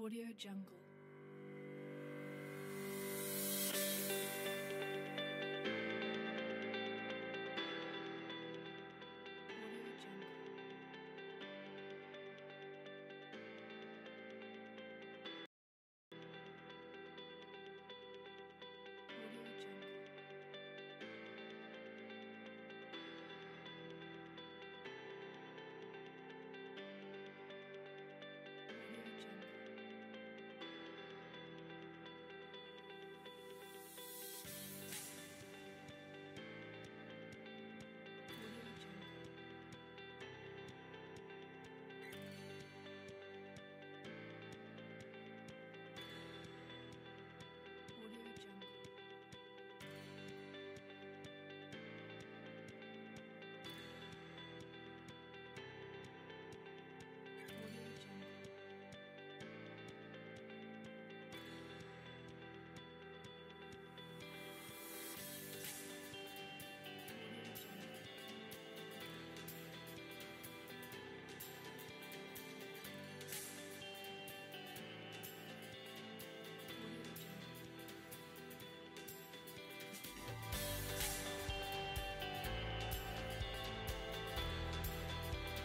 Audio Jungle.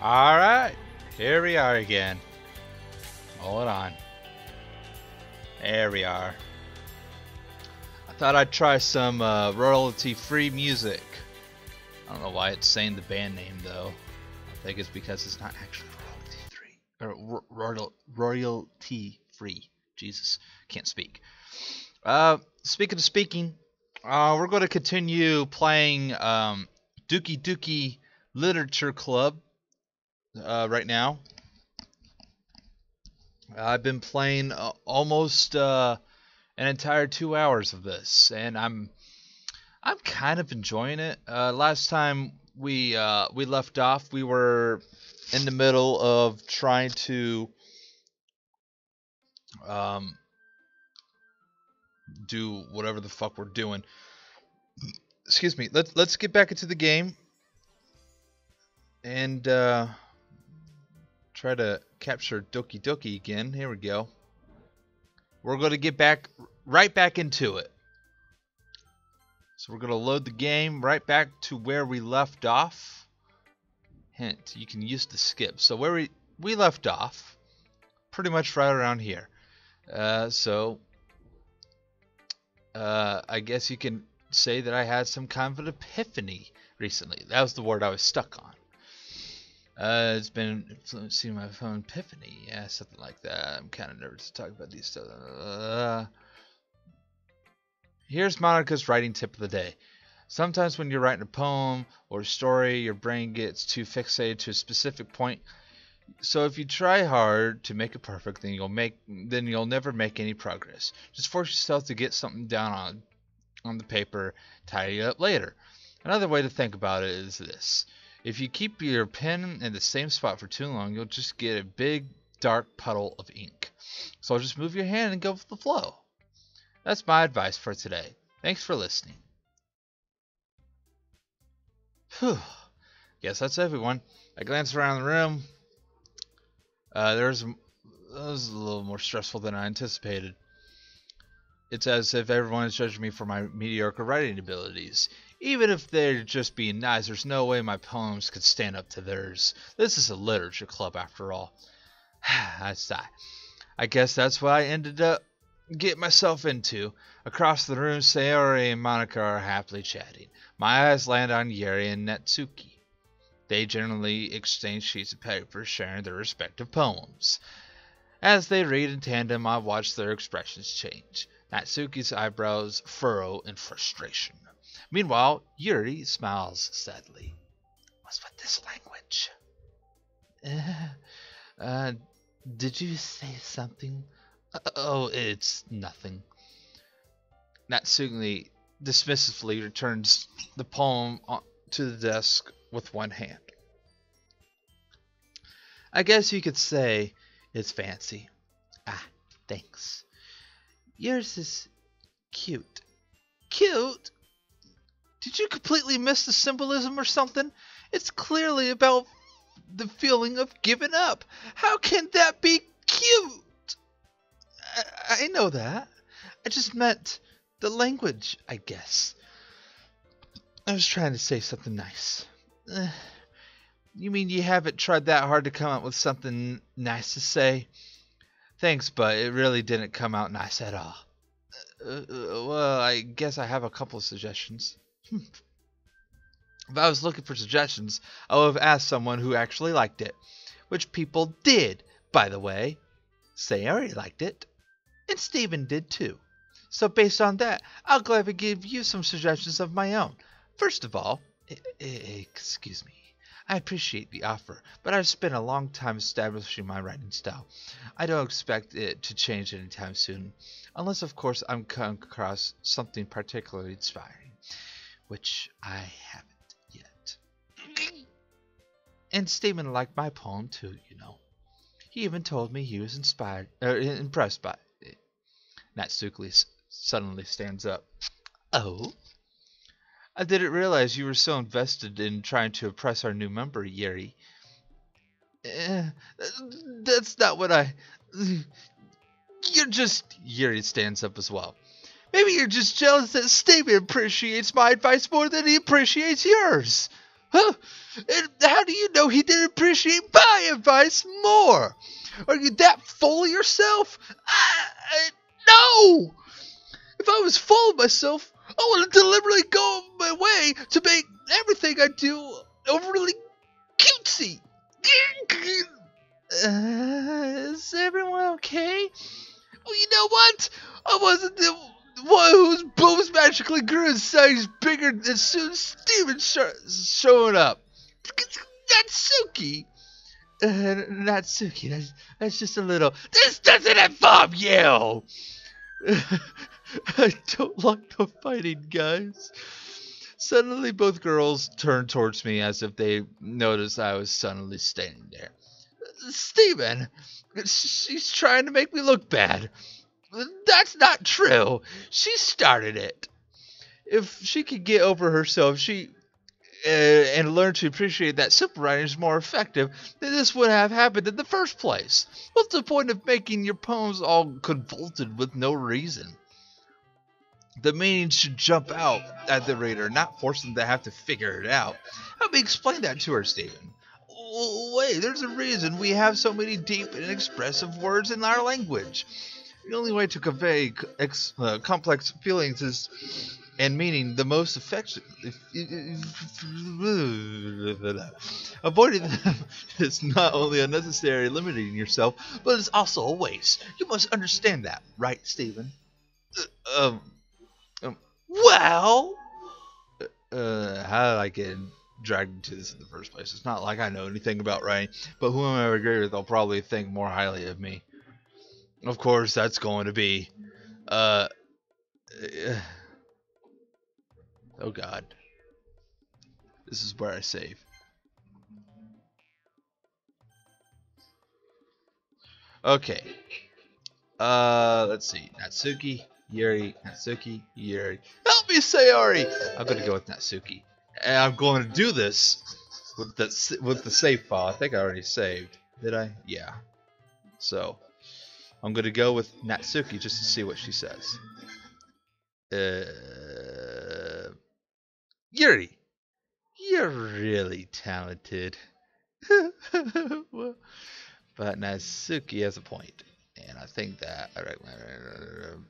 Alright, here we are again. Hold on. There we are. I thought I'd try some royalty-free music. I don't know why it's saying the band name though. I think it's because it's not actually royalty-free. Jesus, can't speak. Speaking of speaking, we're going to continue playing Doki Doki Literature Club. Right now, I've been playing almost an entire 2 hours of this, and I'm kind of enjoying it. Last time we left off, we were in the middle of trying to do whatever the fuck we're doing. Excuse me. Let's get back into the game and try to capture Doki Doki again. Here we go. We're going to get right back into it. So we're going to load the game right back to where we left off. Hint, you can use the skip. So where we left off, pretty much right around here. I guess you can say that I had some kind of an epiphany recently. That was the word I was stuck on. It's been influencing my phone epiphany. Yeah, something like that. I'm kind of nervous to talk about these stuff. Here's Monica's writing tip of the day. Sometimes when you're writing a poem or a story, your brain gets too fixated to a specific point. So if you try hard to make it perfect, then you'll never make any progress. Just force yourself to get something down on the paper, tidy it up later. Another way to think about it is this. If you keep your pen in the same spot for too long, you'll just get a big, dark puddle of ink. So just move your hand and go with the flow. That's my advice for today. Thanks for listening. Whew. Guess that's everyone. I glanced around the room. That was a little more stressful than I anticipated. It's as if everyone is judging me for my mediocre writing abilities. Even if they're just being nice, there's no way my poems could stand up to theirs. This is a literature club after all. I sigh. I guess that's what I ended up getting myself into. Across the room, Sayori and Monica are happily chatting. My eyes land on Yuri and Natsuki. They generally exchange sheets of paper sharing their respective poems. As they read in tandem, I watch their expressions change. Natsuki's eyebrows furrow in frustration. Meanwhile, Yuri smiles sadly. What's with this language? Did you say something? Oh, it's nothing. Natsuki dismissively returns the poem to the desk with one hand. I guess you could say it's fancy. Ah, thanks. Yours is cute. Cute? Did you completely miss the symbolism or something? It's clearly about the feeling of giving up. How can that be cute? I know that. I just meant the language, I guess. I was trying to say something nice. You mean you haven't tried that hard to come up with something nice to say? Thanks, but it really didn't come out nice at all. Well, I guess I have a couple of suggestions. If I was looking for suggestions, I would have asked someone who actually liked it. Which people did, by the way. Sayori liked it. And Steven did too. So based on that, I'll gladly give you some suggestions of my own. First of all, excuse me. I appreciate the offer, but I've spent a long time establishing my writing style. I don't expect it to change anytime soon, unless of course I'm coming across something particularly inspiring, which I haven't yet. And Steven liked my poem too, you know. He even told me he was impressed by it. Natsuki suddenly stands up. Oh? I didn't realize you were so invested in trying to impress our new member, Yuri. That's not what I... You're just... Yuri stands up as well. Maybe you're just jealous that Steven appreciates my advice more than he appreciates yours. Huh? And how do you know he didn't appreciate my advice more? Are you that full of yourself? No! If I was full of myself, I would deliberately go my way to make everything I do overly cutesy. Is everyone okay? Well, you know what? I wasn't the one whose boobs magically grew in size bigger as soon as Steven showing up. Natsuki. Natsuki, that's just a little... This doesn't involve you! I don't like the fighting, guys. Suddenly, both girls turned towards me as if they noticed I was suddenly standing there. Steven, she's trying to make me look bad. That's not true. She started it. If she could get over herself, and learn to appreciate that super writing is more effective, then this would have happened in the first place. What's the point of making your poems all convoluted with no reason? The meaning should jump out at the reader, not force them to have to figure it out. Help me explain that to her, Stephen. Wait, there's a reason we have so many deep and expressive words in our language. The only way to convey complex feelings and meaning the most effective. Avoiding them is not only unnecessary, limiting yourself, but it's also a waste. You must understand that, right, Stephen? Well, how did I get dragged into this in the first place? It's not like I know anything about writing, but whoever I agree with, they'll probably think more highly of me. Of course, that's going to be, oh God, this is where I save. Okay, let's see, Natsuki, Yuri, Natsuki, Yuri. Help me, Sayori! I'm gonna go with Natsuki, and I'm going to do this with the save file. I think I already saved. Did I? Yeah. So I'm gonna go with Natsuki just to see what she says. Yuri, you're really talented. But Natsuki has a point. And I think that I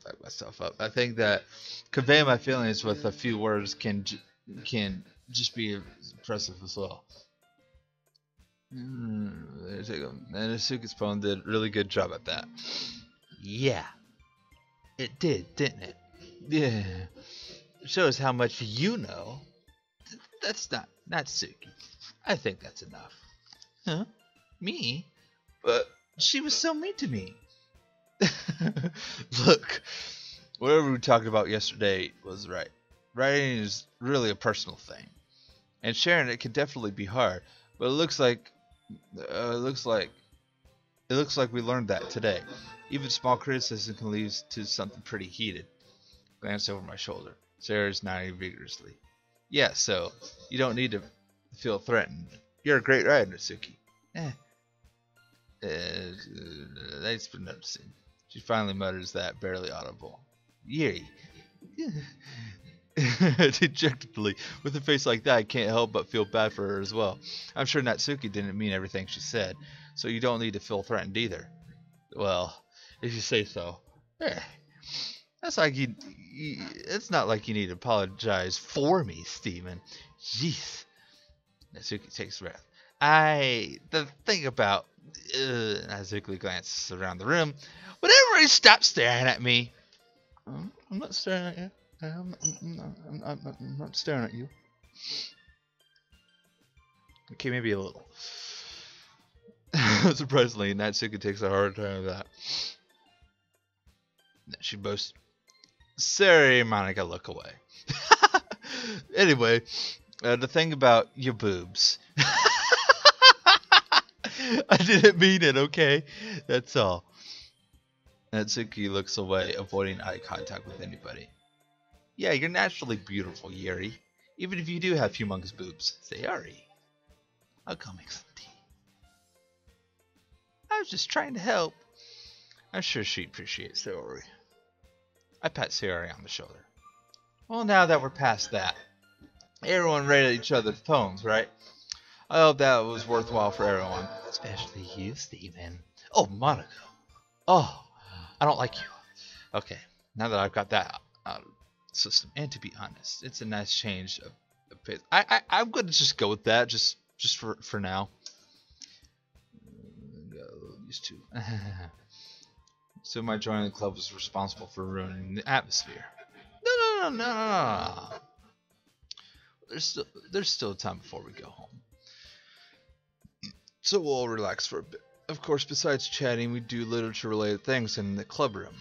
back myself up. I think that conveying my feelings with a few words can just be impressive as well. There you go. And Natsuki's poem did a really good job at that. Yeah, it did, didn't it? Yeah, it shows how much you know. That's not Natsuki. I think that's enough. Huh? Me? But she was so mean to me. Look, whatever we talked about yesterday was right. Writing is really a personal thing, and sharing it can definitely be hard. But it looks like we learned that today. Even small criticism can lead to something pretty heated. Glance over my shoulder. Sarah's nodding vigorously. Yeah, so you don't need to feel threatened. You're a great writer, Natsuki. Thanks for noticing. She finally mutters that, barely audible. Yuri. Dejectedly, with a face like that, I can't help but feel bad for her as well. I'm sure Natsuki didn't mean everything she said, so you don't need to feel threatened either. Well, if you say so. Eh. That's like it's not like you need to apologize for me, Steven. Jeez. Natsuki takes a breath. The thing about, Natsuki glances around the room. Whenever he stops staring at me. I'm not staring at you. I'm not staring at you. Okay, maybe a little. Surprisingly, Natsuki takes a hard time with that. She boasts. Sorry, Monica, look away. Anyway, the thing about your boobs. I didn't mean it, okay? That's all. Natsuki looks away, avoiding eye contact with anybody. Yeah, you're naturally beautiful, Yuri. Even if you do have humongous boobs. Sayori. I'll go make some tea. I was just trying to help. I'm sure she'd appreciate Sayori. I pat Sayori on the shoulder. Well, now that we're past that, everyone rated each other's poems, right? I hope that was worthwhile for everyone. Especially you, Steven. Oh, Monica. Oh, I don't like you. Okay, now that I've got that out of the system, and to be honest, it's a nice change of pace. I'm going to just go with that, just for now. These two. So my joining the club was responsible for ruining the atmosphere. No. There's still time before we go home. So we'll all relax for a bit. Of course, besides chatting, we do literature-related things in the club room.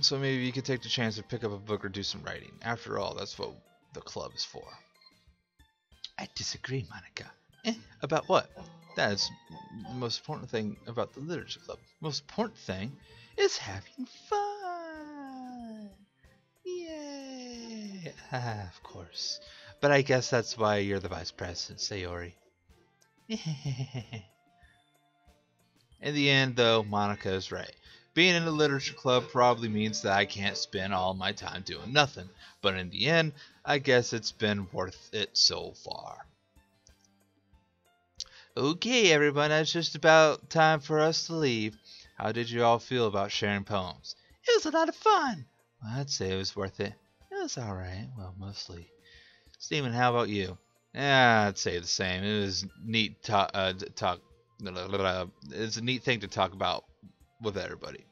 So maybe you could take the chance to pick up a book or do some writing. After all, that's what the club is for. I disagree, Monica. About what? That's the most important thing about the literature club. The most important thing is having fun. Yay! Of course. But I guess that's why you're the vice president, Sayori. In the end, though, Monica is right. Being in a literature club probably means that I can't spend all my time doing nothing. But in the end, I guess it's been worth it so far. Okay, everyone, that's just about time for us to leave. How did you all feel about sharing poems? It was a lot of fun. Well, I'd say it was worth it. It was alright. Well, mostly. Steven, how about you? Yeah, I'd say the same. It was neat talk. It's a neat thing to talk about with everybody.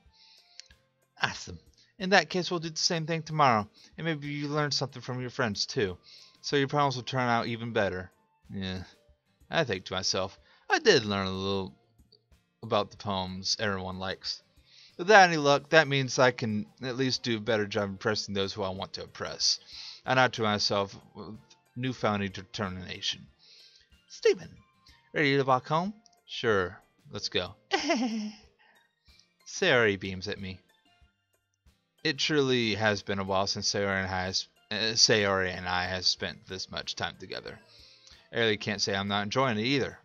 Awesome. In that case, we'll do the same thing tomorrow. And maybe you learn something from your friends, too. So your poems will turn out even better. Yeah. I think to myself, I did learn a little about the poems everyone likes. Without any luck, that means I can at least do a better job impressing those who I want to impress. And I to myself with newfound determination. Steven, ready to walk home? Sure, let's go. Sayori beams at me. It truly has been a while since Sayori and I have spent this much time together. I really can't say I'm not enjoying it either.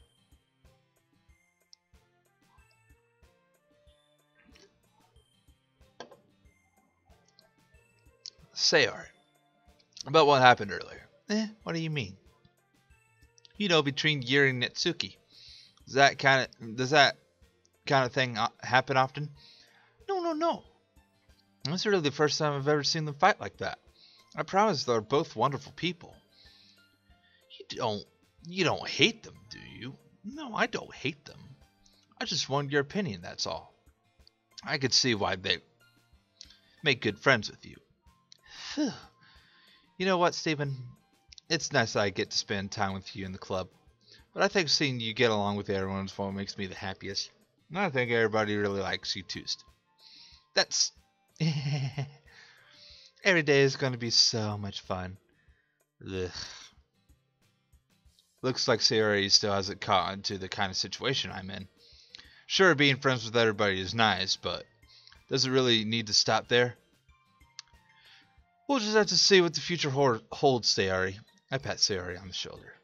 Sayori, about what happened earlier. What do you mean? You know, between Yuri and Natsuki. Does that kind of thing happen often? No. That's really the first time I've ever seen them fight like that. I promise they're both wonderful people. You don't hate them, do you? No, I don't hate them. I just wanted your opinion, that's all. I could see why they make good friends with you. Phew. You know what, Steven? It's nice that I get to spend time with you in the club. But I think seeing you get along with everyone is what makes me the happiest. And I think everybody really likes you too. That's... Every day is going to be so much fun. Ugh. Looks like Sayori still hasn't caught on to the kind of situation I'm in. Sure, being friends with everybody is nice, but does it really need to stop there? We'll just have to see what the future holds, Sayori. I pat Sayori on the shoulder.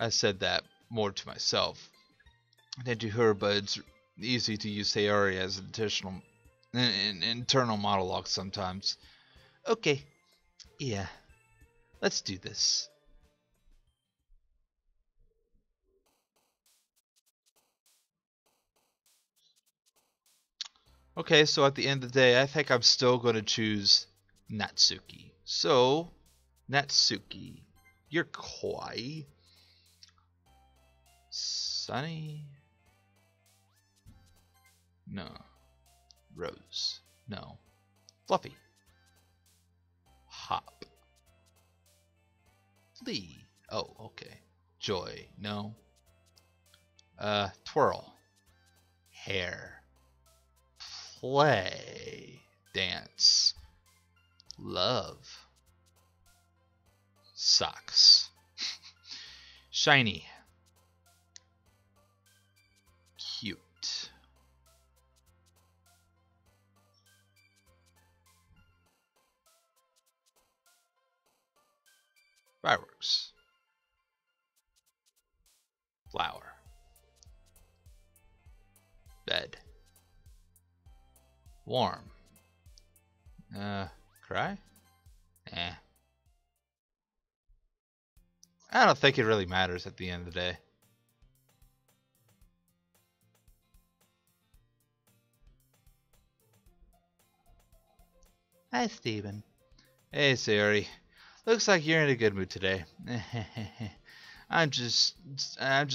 I said that more to myself than to her, but it's easy to use Sayori as an additional an internal monologue sometimes. Okay, yeah, let's do this. Okay, so at the end of the day, I think I'm still going to choose Natsuki. So, Natsuki, you're kawaii. Sunny? No. Rose? No. Fluffy? Hop? Lee? Oh, okay. Joy? No. Twirl? Hair? Play? Dance? Love? Socks? Shiny? Cute? Fireworks? Flower? Bed? Warm? Cry? Eh. I don't think it really matters at the end of the day. Hi, Steven. Hey, Sayori. Looks like you're in a good mood today. I'm just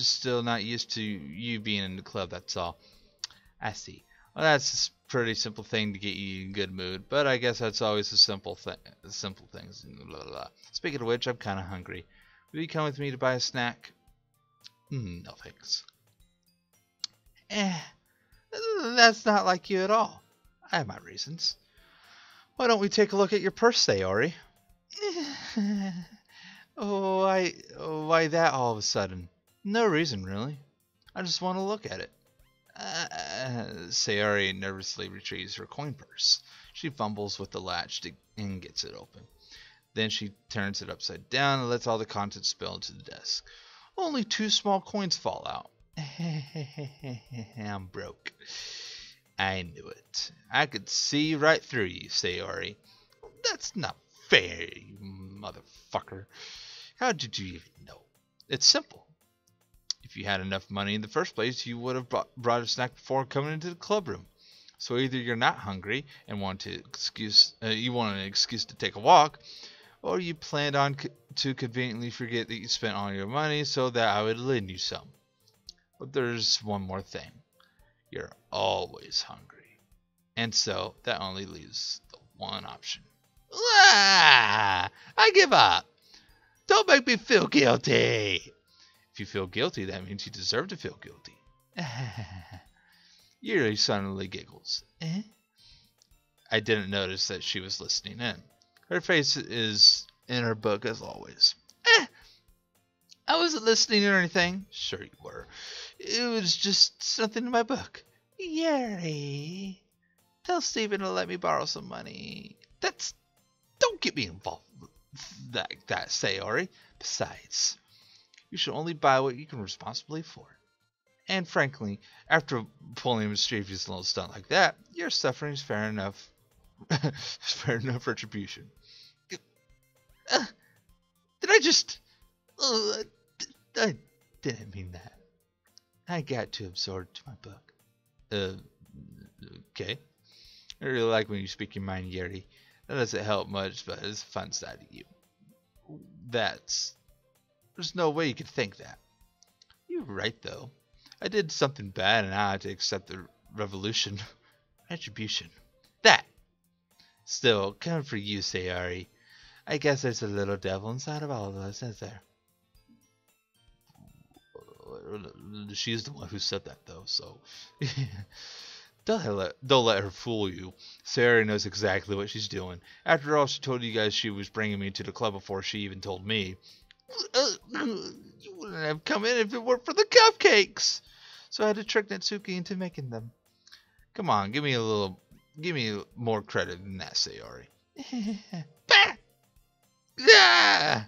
still not used to you being in the club, that's all. I see. Well, that's a pretty simple thing to get you in a good mood, but I guess that's always a simple things. Blah, blah, blah. Speaking of which, I'm kind of hungry. Will you come with me to buy a snack? No thanks. Eh, that's not like you at all. I have my reasons. Why don't we take a look at your purse, Sayori? Why that all of a sudden? No reason, really. I just want to look at it. Sayori nervously retrieves her coin purse. She fumbles with the latch and gets it open. Then she turns it upside down and lets all the contents spill into the desk. Only 2 small coins fall out. I'm broke. I knew it. I could see right through you, Sayori. That's not fair, you motherfucker. How did you even know? It's simple. If you had enough money in the first place, you would have brought a snack before coming into the club room. So either you're not hungry and want an excuse to take a walk, or you planned on to conveniently forget that you spent all your money so that I would lend you some. But there's one more thing. You're always hungry. And so that only leaves the one option. I give up. Don't make me feel guilty. If you feel guilty, that means you deserve to feel guilty. Yuri suddenly giggles. I didn't notice that she was listening in. Her face is in her book as always. I wasn't listening or anything. Sure you were. It was just something in my book. Yuri, tell Steven to let me borrow some money. Don't get me involved like that, Sayori. Besides, you should only buy what you can responsibly afford. And frankly, after pulling a mischievous little stunt like that, your suffering is fair enough. Fair enough retribution. Did I just... I didn't mean that. I got too absorbed to my book. Okay. I really like when you speak your mind, Yuri. That doesn't help much, but it's a fun side of you. There's no way you could think that. You're right, though. I did something bad and I had to accept the revolution. Retribution. That! Still, coming for you, Sayori. I guess there's a little devil inside of all of us, is there? She's the one who said that, though, so... Don't let her fool you. Sayori knows exactly what she's doing. After all, she told you guys she was bringing me to the club before she even told me. You wouldn't have come in if it weren't for the cupcakes. So I had to trick Natsuki into making them. Come on, give me more credit than that, Sayori. Yeah!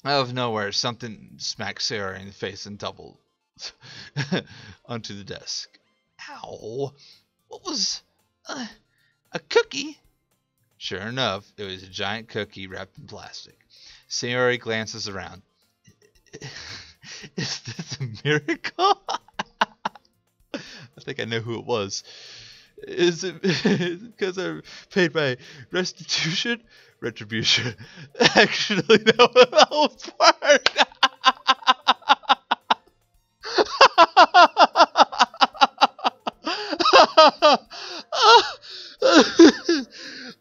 Out of nowhere, something smacks Sayori in the face and tumbled onto the desk. Ow! What was... A cookie? Sure enough, it was a giant cookie wrapped in plastic. Sayori glances around. Is this a miracle? I think I know who it was. Is it because I paid my restitution? Retribution. Actually, no, that was part.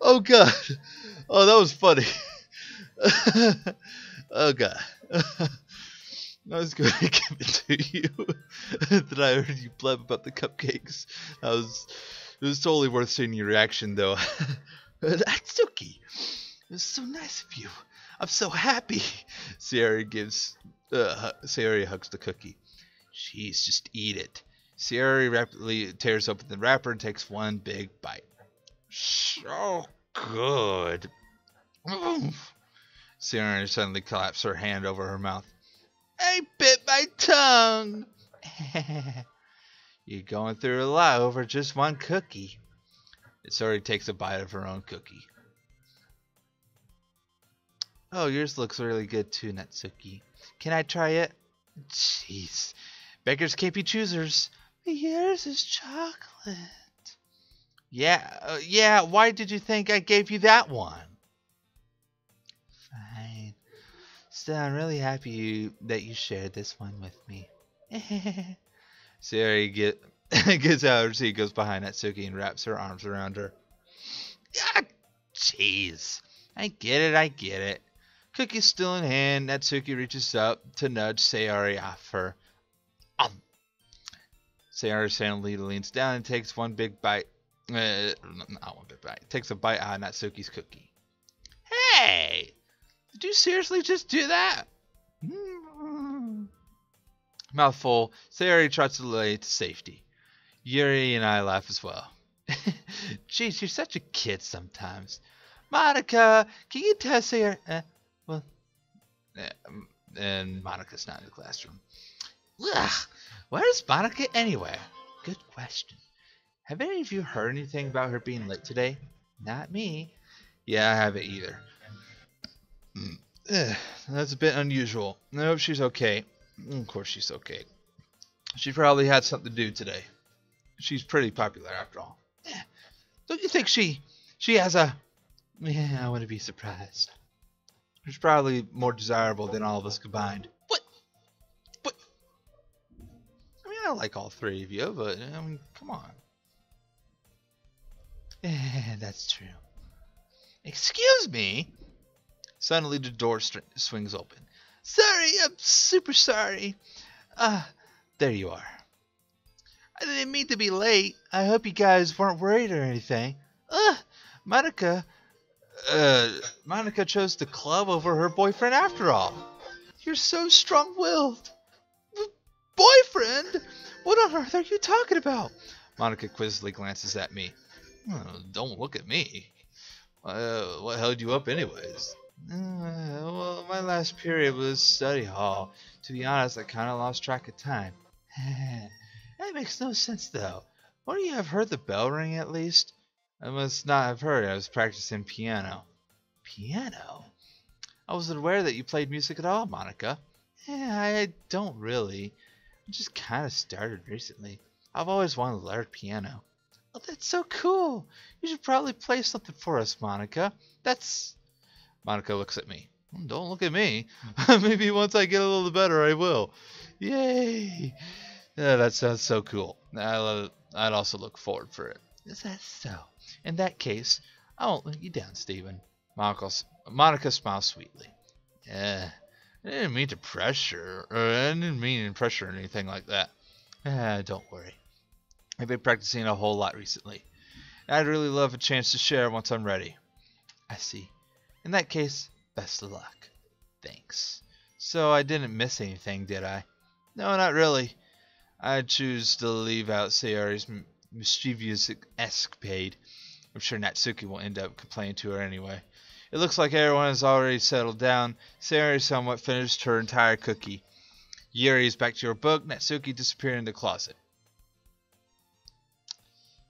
Oh god. Oh, that was funny. Oh god. I was going to give it to you. That I heard you blab about the cupcakes. It was totally worth seeing your reaction, though. Atsuki, it was so nice of you. I'm so happy. Sayori hugs the cookie. Jeez, just eat it. Sayori rapidly tears open the wrapper and takes one big bite. So good. Sayori suddenly claps her hand over her mouth. I bit my tongue. You're going through a lot over just one cookie. Sayori takes a bite of her own cookie. Oh, yours looks really good too, Natsuki. Can I try it? Jeez. Beggars can't be choosers. Yours is chocolate. Yeah, why did you think I gave you that one? Fine. Still, I'm really happy that you shared this one with me. Sayori gets out her seat, goes behind Natsuki, and wraps her arms around her. Ah, jeez. I get it. Cookie's still in hand. Natsuki reaches up to nudge Sayori off her. Sayori silently leans down and takes one big bite. Not one big bite. Takes a bite out of Natsuki's cookie. Hey! Did you seriously just do that? Mouthful, Sayori trots away to safety. Yuri and I laugh as well. Jeez, you're such a kid sometimes. Monica, can you tell Sayori... and Monica's not in the classroom. Ugh, where's Monica anyway? Good question. Have any of you heard anything about her being late today? Not me. Yeah, I haven't either. That's a bit unusual. I hope she's okay. Of course she's okay. She probably had something to do today. She's pretty popular after all. Don't you think she has a... Yeah, I wouldn't be surprised. She's probably more desirable than all of us combined. What? I mean, I like all three of you, but, I mean, come on. That's true. Excuse me? Suddenly the door swings open. Sorry, I'm super sorry. There you are. I didn't mean to be late. I hope you guys weren't worried or anything. Monica chose the club over her boyfriend after all. You're so strong-willed. Boyfriend? What on earth are you talking about? Monica quizzically glances at me. Oh, don't look at me. What held you up anyways? Well, my last period was study hall. To be honest, I kind of lost track of time. That makes no sense, though. Wouldn't you have heard the bell ring at least? I must not have heard. I was practicing piano. Piano? I wasn't aware that you played music at all, Monica. I don't really. I just kind of started recently. I've always wanted to learn piano. Oh, that's so cool. You should probably play something for us, Monica. Monica looks at me. Don't look at me. Maybe once I get a little better, I will. Yay! Yeah, that sounds so cool. I'd also look forward for it. Is that so? In that case, I won't let you down, Stephen. Monica smiles sweetly. I didn't mean to pressure, or I didn't mean to pressure or anything like that. Don't worry. I've been practicing a whole lot recently. I'd really love a chance to share once I'm ready. I see. In that case, best of luck. Thanks. So I didn't miss anything, did I? No, not really. I'd choose to leave out Sayori's mischievous escapade. I'm sure Natsuki will end up complaining to her anyway. It looks like everyone has already settled down. Sayori somewhat finished her entire cookie. Yuri is back to her book. Natsuki disappeared in the closet.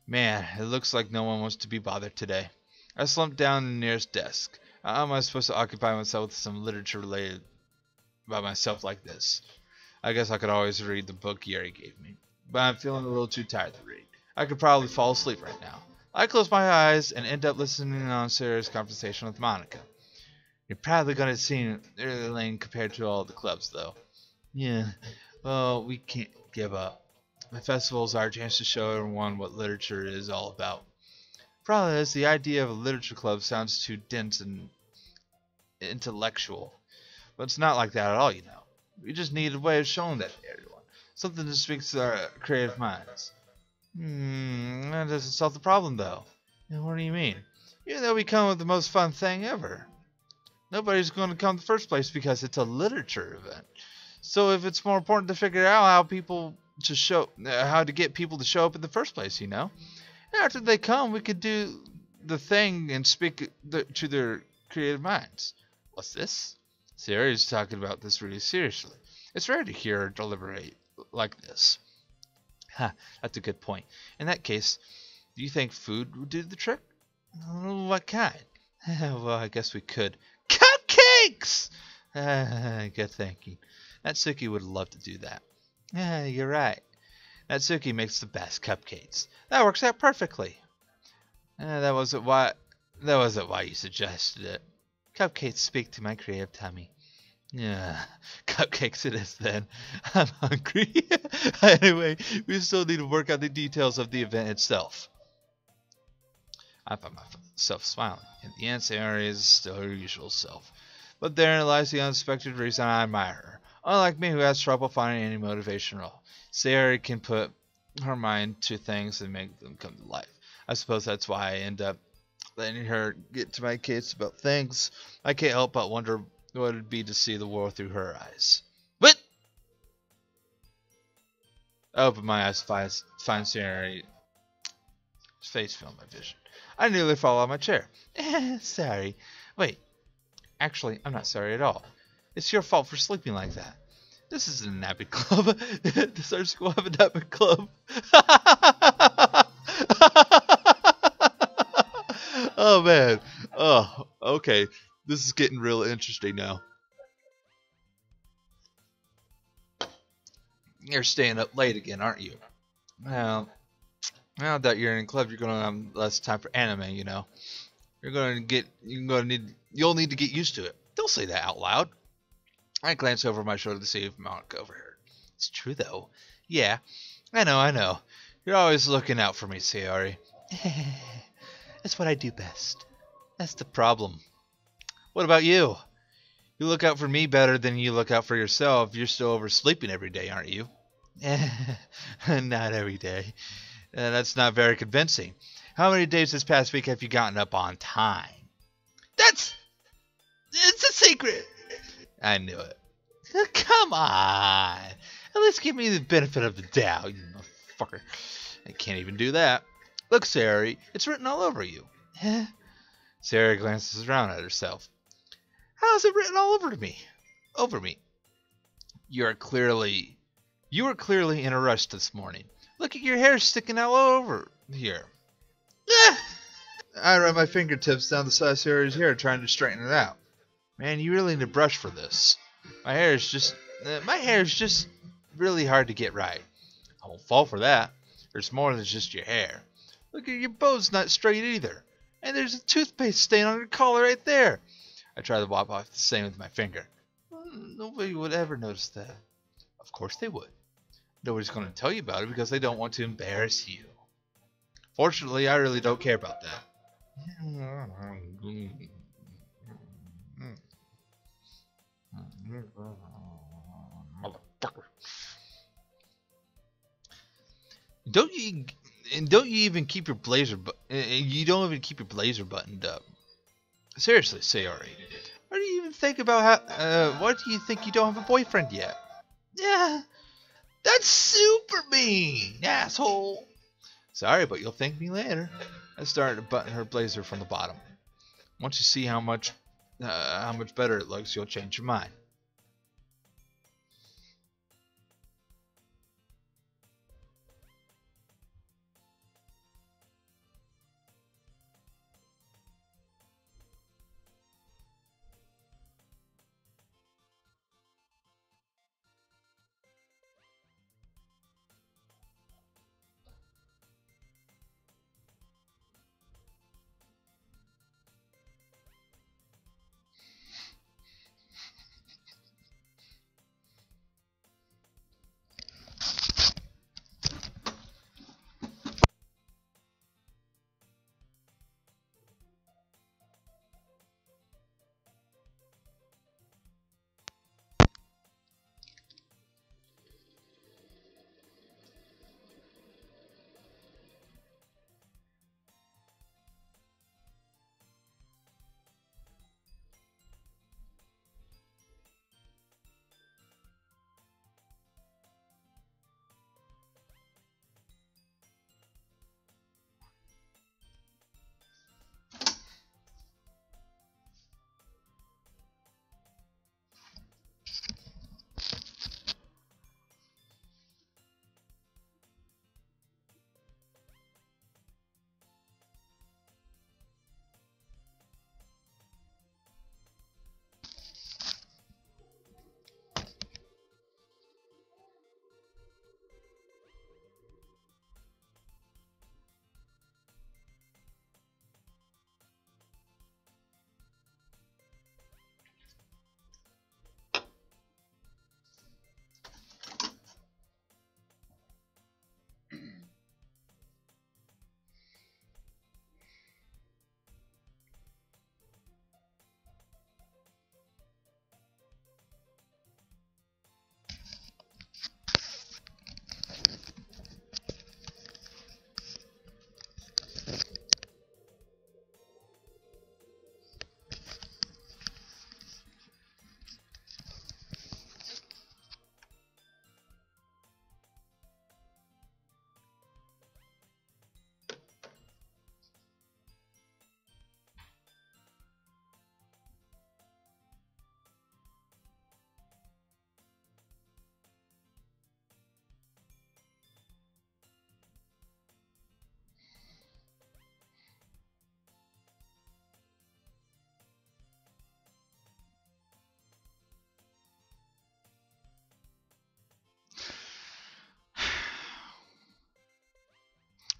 Man, it looks like no one wants to be bothered today. I slumped down in the nearest desk. How am I supposed to occupy myself with some literature related about myself like this? I guess I could always read the book Yuri gave me, but I'm feeling a little too tired to read. I could probably fall asleep right now. I close my eyes and end up listening on Sarah's conversation with Monica. You're probably going to seem really lame compared to all the clubs, though. Yeah, well, we can't give up. The festival's our chance to show everyone what literature is all about. Problem is, the idea of a literature club sounds too dense and intellectual. But it's not like that at all, you know. We just need a way of showing that to everyone. Something that speaks to our creative minds. That doesn't solve the problem, though. What do you mean? Even though we come up with the most fun thing ever. Nobody's going to come in the first place because it's a literature event. So if it's more important to figure out how to get people to show up in the first place, you know? After they come, we could do the thing and speak to their creative minds. What's this? Sierra's talking about this really seriously. It's rare to hear her deliberate like this. That's a good point. In that case, do you think food would do the trick? What kind? Well, I guess we could. Cupcakes! Good thinking. Natsuki would love to do that. You're right. Natsuki makes the best cupcakes. That works out perfectly. That wasn't why you suggested it. Cupcakes speak to my creative tummy. Yeah, cupcakes it is then. I'm hungry. Anyway, we still need to work out the details of the event itself. I find myself smiling. In the end, Sayori is still her usual self. But therein lies the unexpected reason I admire her. Unlike me, who has trouble finding any motivation at all, Sayori can put her mind to things and make them come to life. I suppose that's why I end up letting her get to my case about things. I can't help but wonder what it'd be to see the world through her eyes. What? I open my eyes to find Sayori's face fill my vision. I nearly fall out of my chair. Sorry. Wait. Actually, I'm not sorry at all. It's your fault for sleeping like that. This isn't a napping club. Does our school have a napping club? Oh, man. Oh, okay. This is getting real interesting now. You're staying up late again, aren't you? Well, now that you're in a club, you're going to have less time for anime, you know. You'll need to get used to it. Don't say that out loud. I glance over my shoulder to see if Monica overheard. It's true, though. Yeah, I know. You're always looking out for me, Sayori. That's what I do best. That's the problem. What about you? You look out for me better than you look out for yourself. You're still oversleeping every day, aren't you? Not every day. That's not very convincing. How many days this past week have you gotten up on time? It's a secret. I knew it. Come on. At least give me the benefit of the doubt, you motherfucker. I can't even do that. Look, Sayori, it's written all over you. Sayori glances around at herself. How is it written all over me? Over me. You were clearly in a rush this morning. Look at your hair sticking all over here. I run my fingertips down the side of Sayori's hair trying to straighten it out. Man, you really need a brush for this. My hair is just really hard to get right. I won't fall for that. There's more than just your hair. Look at your bow's not straight either. And there's a toothpaste stain on your collar right there. I try to wipe off the stain with my finger. Nobody would ever notice that. Of course they would. Nobody's going to tell you about it because they don't want to embarrass you. Fortunately, I really don't care about that. Motherfucker. Don't you even keep your blazer you don't even keep your blazer buttoned up. Seriously, Sayori. What do you even think about what do you think you don't have a boyfriend yet? Yeah. That's super mean, asshole. Sorry, but you'll thank me later. I started to button her blazer from the bottom. Once you see how much better it looks, you'll change your mind.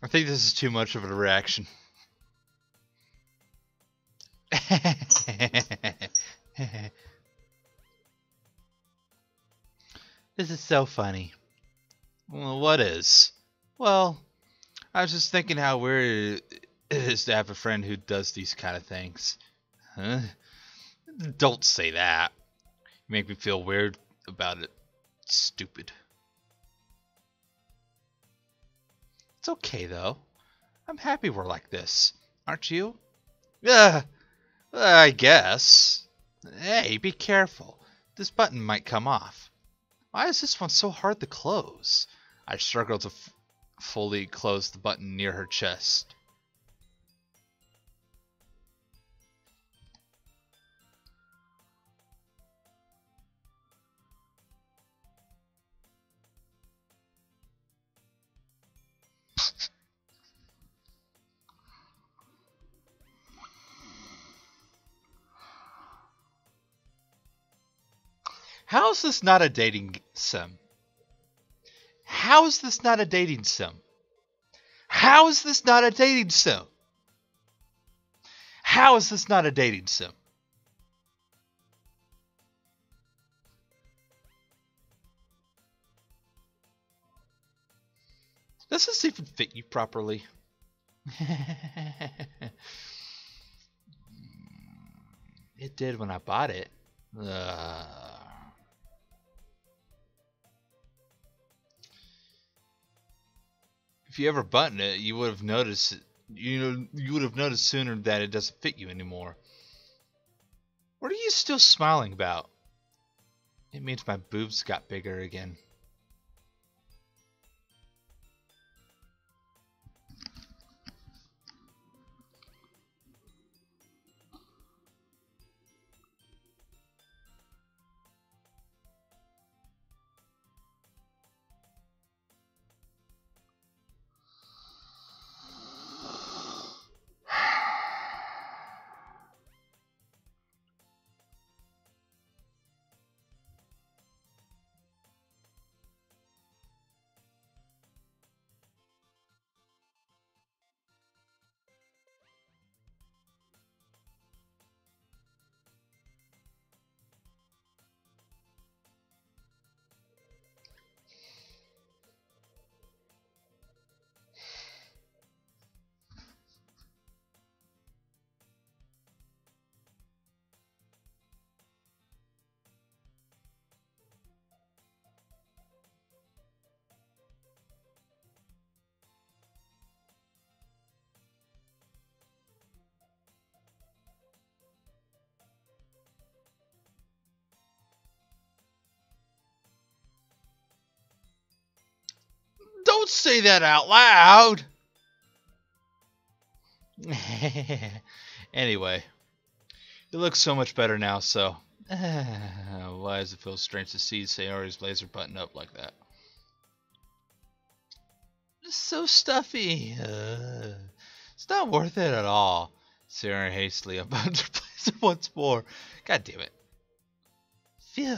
I think this is too much of a reaction. This is so funny. Well, what is? Well, I was just thinking how weird it is to have a friend who does these kind of things. Huh? Don't say that. You make me feel weird about it. Stupid. It's okay, though. I'm happy we're like this. Aren't you? Yeah, I guess. Hey, be careful. This button might come off. Why is this one so hard to close? I struggled to fully close the button near her chest. How is this not a dating sim? How is this not a dating sim? How is this not a dating sim? How is this not a dating sim? Does this even fit you properly? It did when I bought it. If you ever button it, you would have noticed. You would have noticed sooner that it doesn't fit you anymore. What are you still smiling about? It means my boobs got bigger again. Don't say that out loud! Anyway, it looks so much better now, so... why does it feel strange to see Sayori's laser button up like that? It's so stuffy. It's not worth it at all. Sayori hastily unbuttons her blazer once more. God damn it. Phew.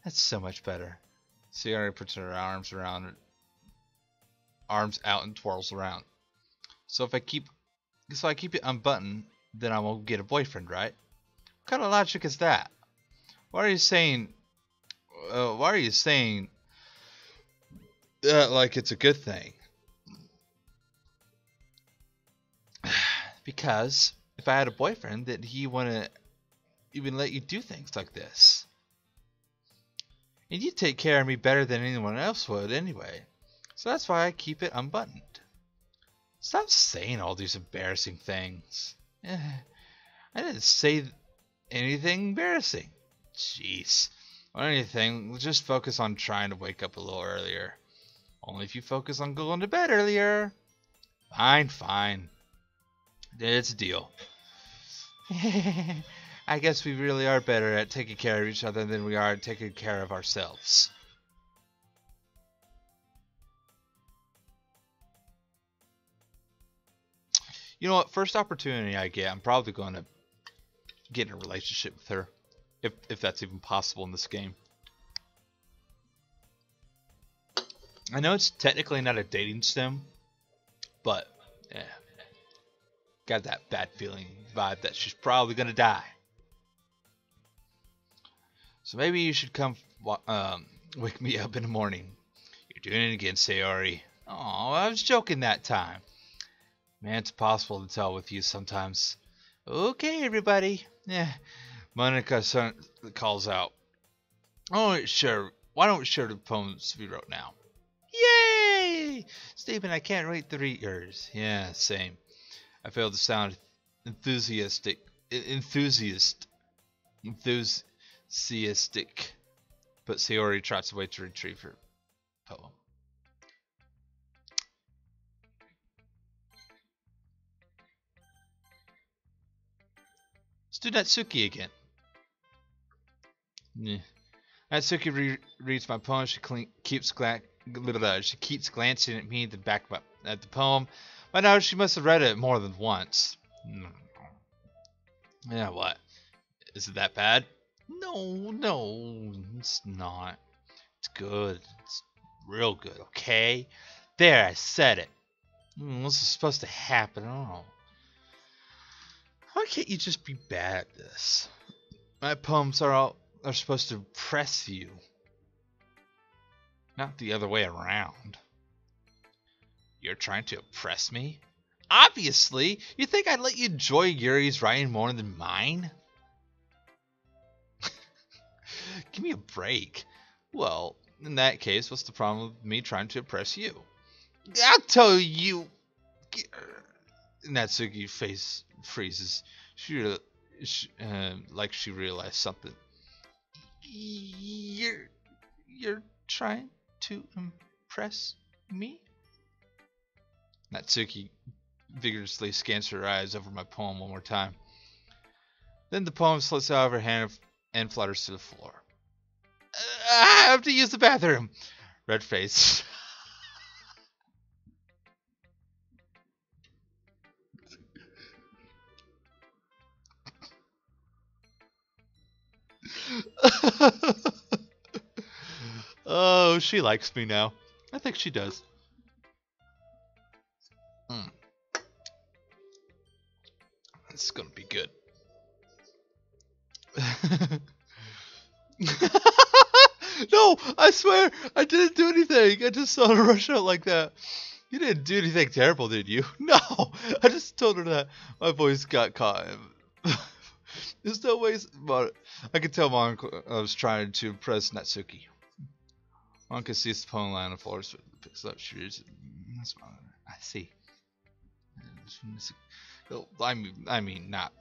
That's so much better. Sayori puts her arms out and twirls around. So I keep it unbuttoned, then I won't get a boyfriend, right? What kind of logic is that? Why are you saying like it's a good thing? Because if I had a boyfriend, then he wouldn't even let you do things like this. And you take care of me better than anyone else would anyway. So that's why I keep it unbuttoned. Stop saying all these embarrassing things. I didn't say anything embarrassing. Jeez. Or anything, just focus on trying to wake up a little earlier. Only if you focus on going to bed earlier. Fine. It's a deal. I guess we really are better at taking care of each other than we are at taking care of ourselves. You know what? First opportunity I get, I'm probably going to get in a relationship with her. If that's even possible in this game. I know it's technically not a dating sim, but yeah, got that bad feeling vibe that she's probably gonna die. So maybe you should come wake me up in the morning. You're doing it again, Sayori. Oh, I was joking that time. Man, it's impossible to tell with you sometimes. Okay, everybody. Yeah, Monica calls out. Oh, sure. Why don't we share the poems we wrote now? Yay! Stephen, I can't wait to read yours. Yeah, same. I failed to sound enthusiastic. Enthusiastic. But Sayori trots away to retrieve her poem. Let's do Natsuki again. Yeah. Natsuki reads my poem. She keeps glancing at me at the poem. By now, she must have read it more than once. Yeah, what? Is it that bad? No, it's not. It's good. It's real good, okay? There, I said it. What's supposed to happen? I don't know. Why can't you just be bad at this? My poems are supposed to impress you, not the other way around. You're trying to impress me? Obviously! You think I'd let you enjoy Yuri's writing more than mine? Give me a break. Well, in that case, what's the problem with me trying to impress you? I'll tell you. Natsuki's face freezes. Like she realized something. You're trying to impress me? Natsuki vigorously scans her eyes over my poem one more time. Then the poem slips out of her hand and flutters to the floor. I have to use the bathroom. Red face. Oh, she likes me now. I think she does. It's gonna be good. No, I swear, I didn't do anything. I just saw her rush out like that. You didn't do anything terrible, did you? No, I just told her that my voice got caught. There's no ways about it. I could tell Monica I was trying to impress Natsuki. Monica sees the poem lying on the floor, so picks it up. She reads it. I see. I mean, not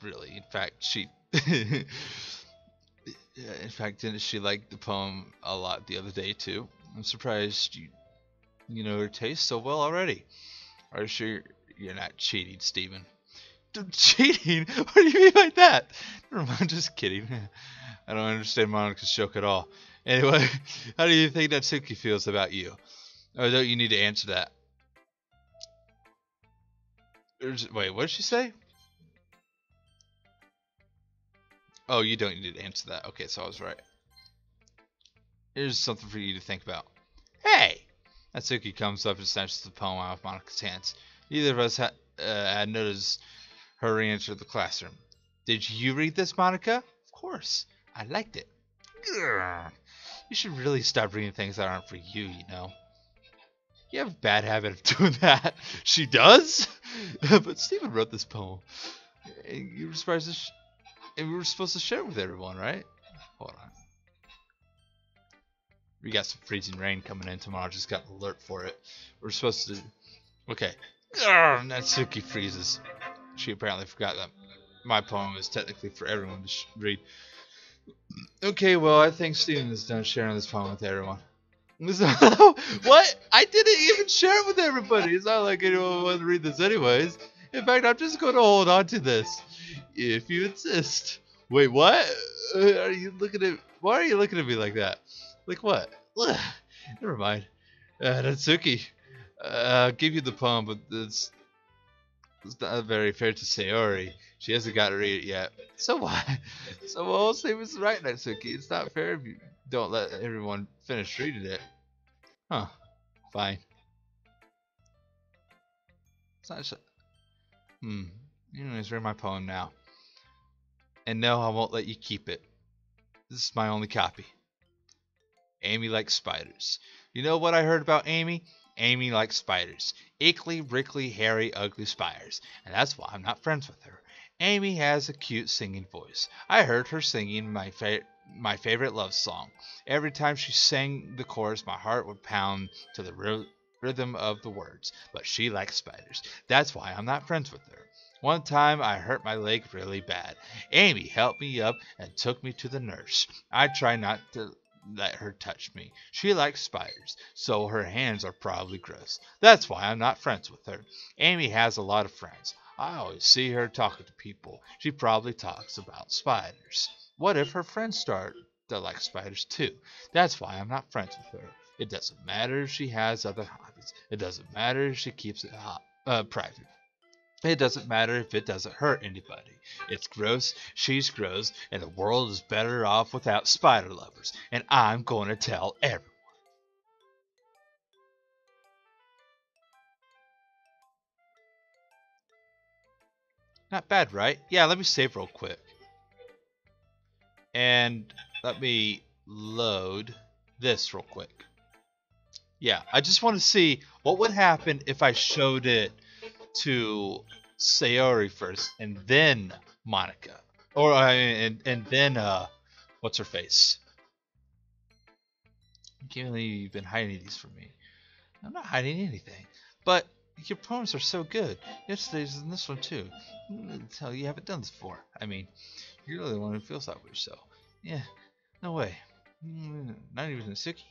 really. In fact, didn't she like the poem a lot the other day too? I'm surprised you know her taste so well already. Are you sure you're not cheating, Steven? Cheating? What do you mean by that? Never mind, just kidding. I don't understand Monica's joke at all. Anyway, how do you think Natsuki feels about you? Or don't you need to answer that? Wait, what did she say? Oh, you don't need to answer that. Okay, so I was right. Here's something for you to think about. Hey! Natsuki comes up and snatches the poem out of Monica's hands. Neither of us had noticed her re-enter the classroom. Did you read this, Monica? Of course. I liked it. Grr. You should really stop reading things that aren't for you, you know. You have a bad habit of doing that. She does? But Stephen wrote this poem. And you were surprised and we were supposed to share it with everyone, right? Hold on. We got some freezing rain coming in tomorrow. Just got an alert for it. We're supposed to... Okay. Grr, Natsuki freezes. She apparently forgot that my poem is technically for everyone to read. Okay, well, I think Steven is done sharing this poem with everyone. What? I didn't even share it with everybody. It's not like anyone wanted to read this anyways. In fact, I'm just going to hold on to this. If you insist. Wait, what? Are you looking at... Why are you looking at me like that? Like what? Ugh. Never mind. Natsuki. I'll give you the poem, but it's not very fair to Sayori. She hasn't got to read it yet. So what? So we'll say it's right, Natsuki. It's not fair if you don't let everyone finish reading it. Huh. Fine. It's not. Anyways, read my poem now. And no, I won't let you keep it. This is my only copy. Amy likes spiders. You know what I heard about Amy? Amy likes spiders. Ickly, rickly, hairy, ugly spiders. And that's why I'm not friends with her. Amy has a cute singing voice. I heard her singing my favorite love song. Every time she sang the chorus, my heart would pound to the rhythm of the words. But she likes spiders. That's why I'm not friends with her. One time I hurt my leg really bad. Amy helped me up and took me to the nurse. I try not to let her touch me. She likes spiders, so her hands are probably gross. That's why I'm not friends with her. Amy has a lot of friends. I always see her talking to people. She probably talks about spiders. What if her friends start to like spiders too? That's why I'm not friends with her. It doesn't matter if she has other hobbies. It doesn't matter if she keeps it private. It doesn't matter if it doesn't hurt anybody. It's gross, she's gross, and the world is better off without spider lovers. And I'm going to tell everyone. Not bad, right? Yeah, let me save real quick. And let me load this real quick. Yeah, I just want to see what would happen if I showed it to Sayori first and then Monica. Or and then what's her face? You can't believe you've been hiding these from me. I'm not hiding anything. But your poems are so good. Yesterday's and this one too. Tell you haven't done this before. I mean, you're really the one who feels that way, so yeah, no way. Not even Suki?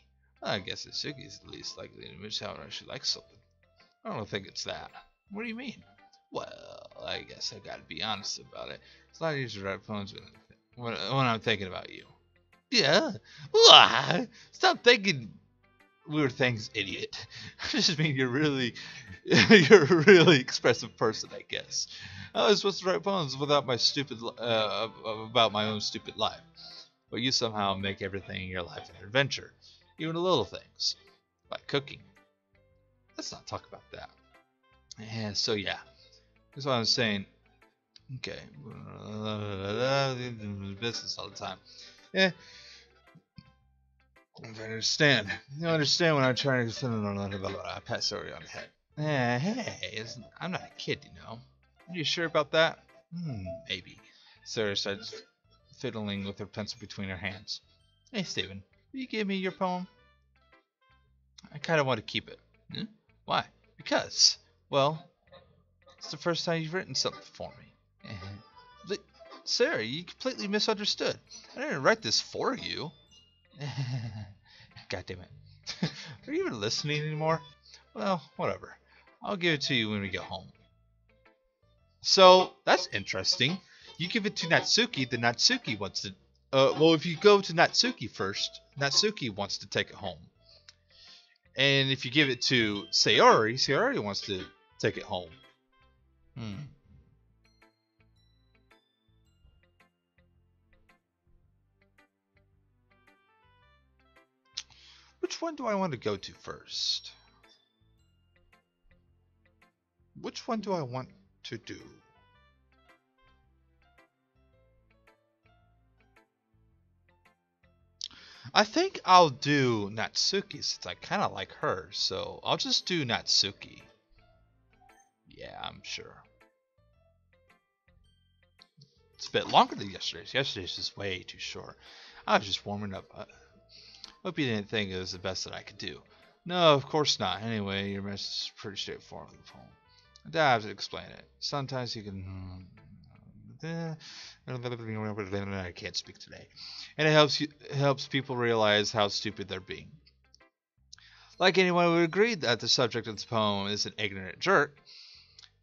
Well, I guess Suki is the least likely to admit how she likes something. I don't think it's that. What do you mean? Well, I guess I gotta be honest about it. It's not easy to write poems when I'm thinking about you. Yeah? Why? Stop thinking weird things, idiot. I just mean you're a really expressive person, I guess. I was supposed to write poems without my about my own stupid life. But you somehow make everything in your life an adventure. Even the little things. Like cooking. Let's not talk about that. Yeah, so yeah. That's what I'm saying. Okay. Business all the time. Yeah. I understand. You understand when I'm trying to pat Sori on the head. Hey, I'm not a kid, you know. Are you sure about that? Maybe. Sarah starts fiddling with her pencil between her hands. Hey, Steven, will you give me your poem? I kind of want to keep it. Why? Because, well, it's the first time you've written something for me. But, Sarah, you completely misunderstood. I didn't write this for you. God damn it. Are you even listening anymore? Well, whatever. I'll give it to you when we get home. So, that's interesting. You give it to Natsuki, then Natsuki wants to... well, if you go to Natsuki first, Natsuki wants to take it home. And if you give it to Sayori, Sayori wants to take it home. Which one do I want to go to first? Which one do I want to do? I think I'll do Natsuki since I kind of like her, so I'll just do Natsuki. Yeah, I'm sure. It's a bit longer than yesterday's. Yesterday's was way too short. I was just warming up. Hope you didn't think it was the best that I could do. No, of course not. Anyway, your message is pretty straightforward with the poem. I don't have to explain it. Sometimes you can... I can't speak today. And it helps people realize how stupid they're being. Like anyone would agree that the subject of the poem is an ignorant jerk.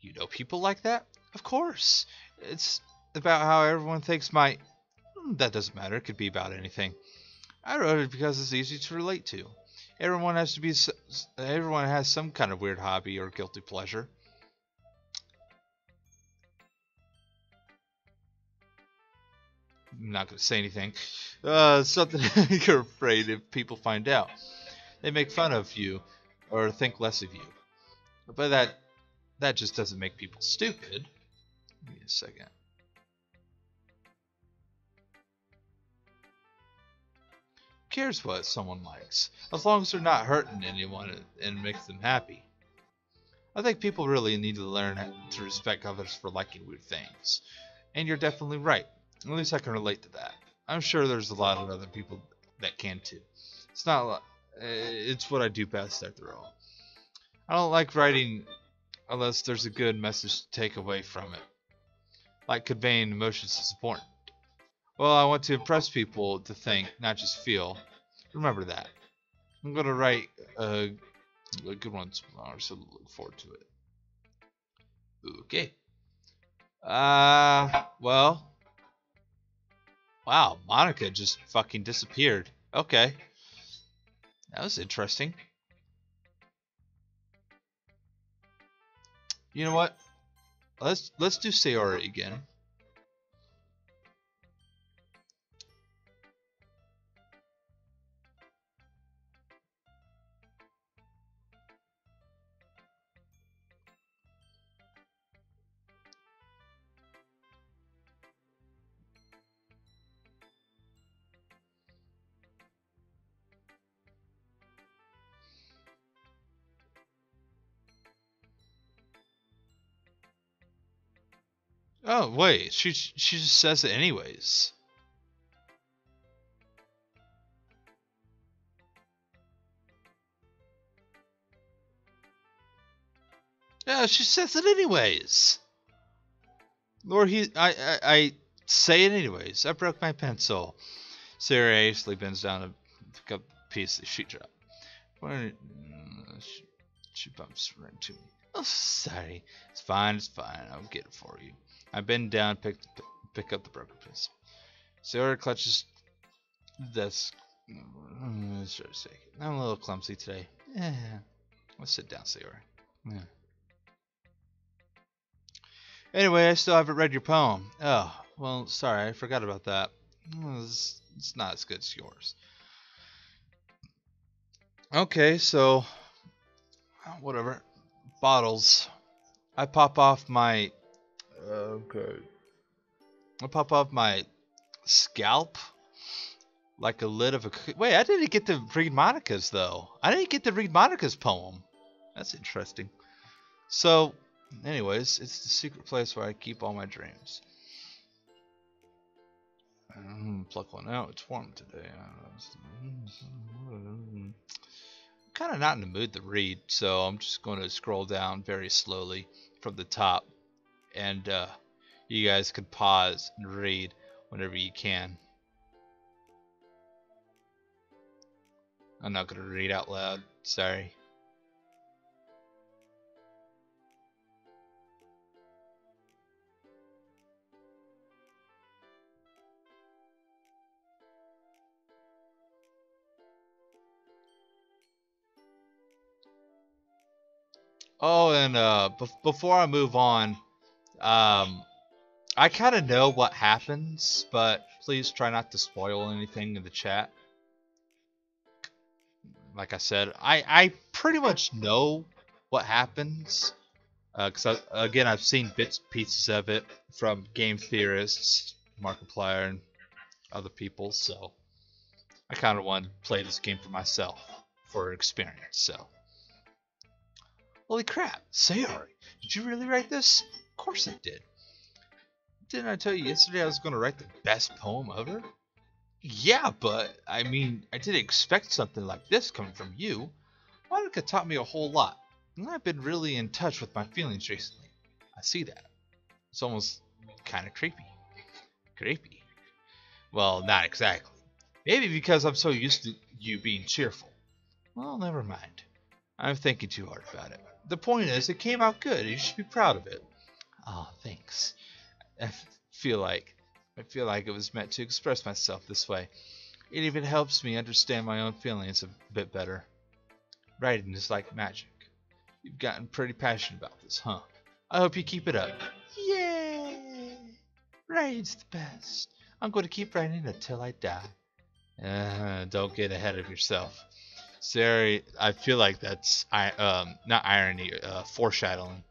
You know people like that? Of course. It's about how everyone thinks that doesn't matter. It could be about anything. I wrote it because it's easy to relate to. Everyone has some kind of weird hobby or guilty pleasure. I'm not going to say anything. Something you're afraid if people find out. They make fun of you or think less of you. But That just doesn't make people stupid. Give me a second. Who cares what someone likes, as long as they're not hurting anyone and makes them happy. I think people really need to learn to respect others for liking weird things. And you're definitely right. At least I can relate to that. I'm sure there's a lot of other people that can too. It's not a lot. It's what I do best after all. I don't like writing unless there's a good message to take away from it. Like conveying emotions is important. Well, I want to impress people to think, not just feel. Remember that. I'm going to write a good one tomorrow, so look forward to it. Okay. Well. Wow, Monica just fucking disappeared. Okay. That was interesting. You know what? Let's do Sayori again. Oh wait, she just says it anyways. Yeah, she says it anyways. Or I say it anyways. I broke my pencil. Sarah hastily bends down to pick up the piece of sheet drop. She bumps right into me. Oh, sorry. It's fine. It's fine. I'll get it for you. I bend down, pick up the broken pencil. Sarah clutches the desk. Sure, I'm a little clumsy today. Yeah. Let's sit down, Sarah. Yeah. Anyway, I still haven't read your poem. Oh, well, sorry, I forgot about that. It's not as good as yours. Okay, so whatever. Bottles. I pop off my. Okay. I pop off my scalp like a lid of a. Wait, I didn't get to read Monica's though. I didn't get to read Monica's poem. That's interesting. So, anyways, it's the secret place where I keep all my dreams. Pluck one out. It's warm today. I'm kind of not in the mood to read, so I'm just going to scroll down very slowly from the top, and you guys can pause and read whenever you can. I'm not going to read out loud. Sorry. Oh, and before I move on, I kind of know what happens, but please try not to spoil anything in the chat. Like I said, I pretty much know what happens, because again, I've seen bits and pieces of it from game theorists, Markiplier, and other people, so I kind of want to play this game for myself, for experience, so. Holy crap, Sayori, did you really write this? Of course I did. Didn't I tell you yesterday I was going to write the best poem ever? Yeah, but, I mean, I didn't expect something like this coming from you. Monica taught me a whole lot, and I've been really in touch with my feelings recently. I see that. It's almost kind of creepy. Creepy? Well, not exactly. Maybe because I'm so used to you being cheerful. Well, never mind. I'm thinking too hard about it. The point is, it came out good. You should be proud of it. Oh, thanks. I feel like it was meant to express myself this way. It even helps me understand my own feelings a bit better. Writing is like magic. You've gotten pretty passionate about this, huh? I hope you keep it up. Yay! Writing's the best. I'm going to keep writing until I die. Don't get ahead of yourself. Sari, I feel like that's not irony, foreshadowing.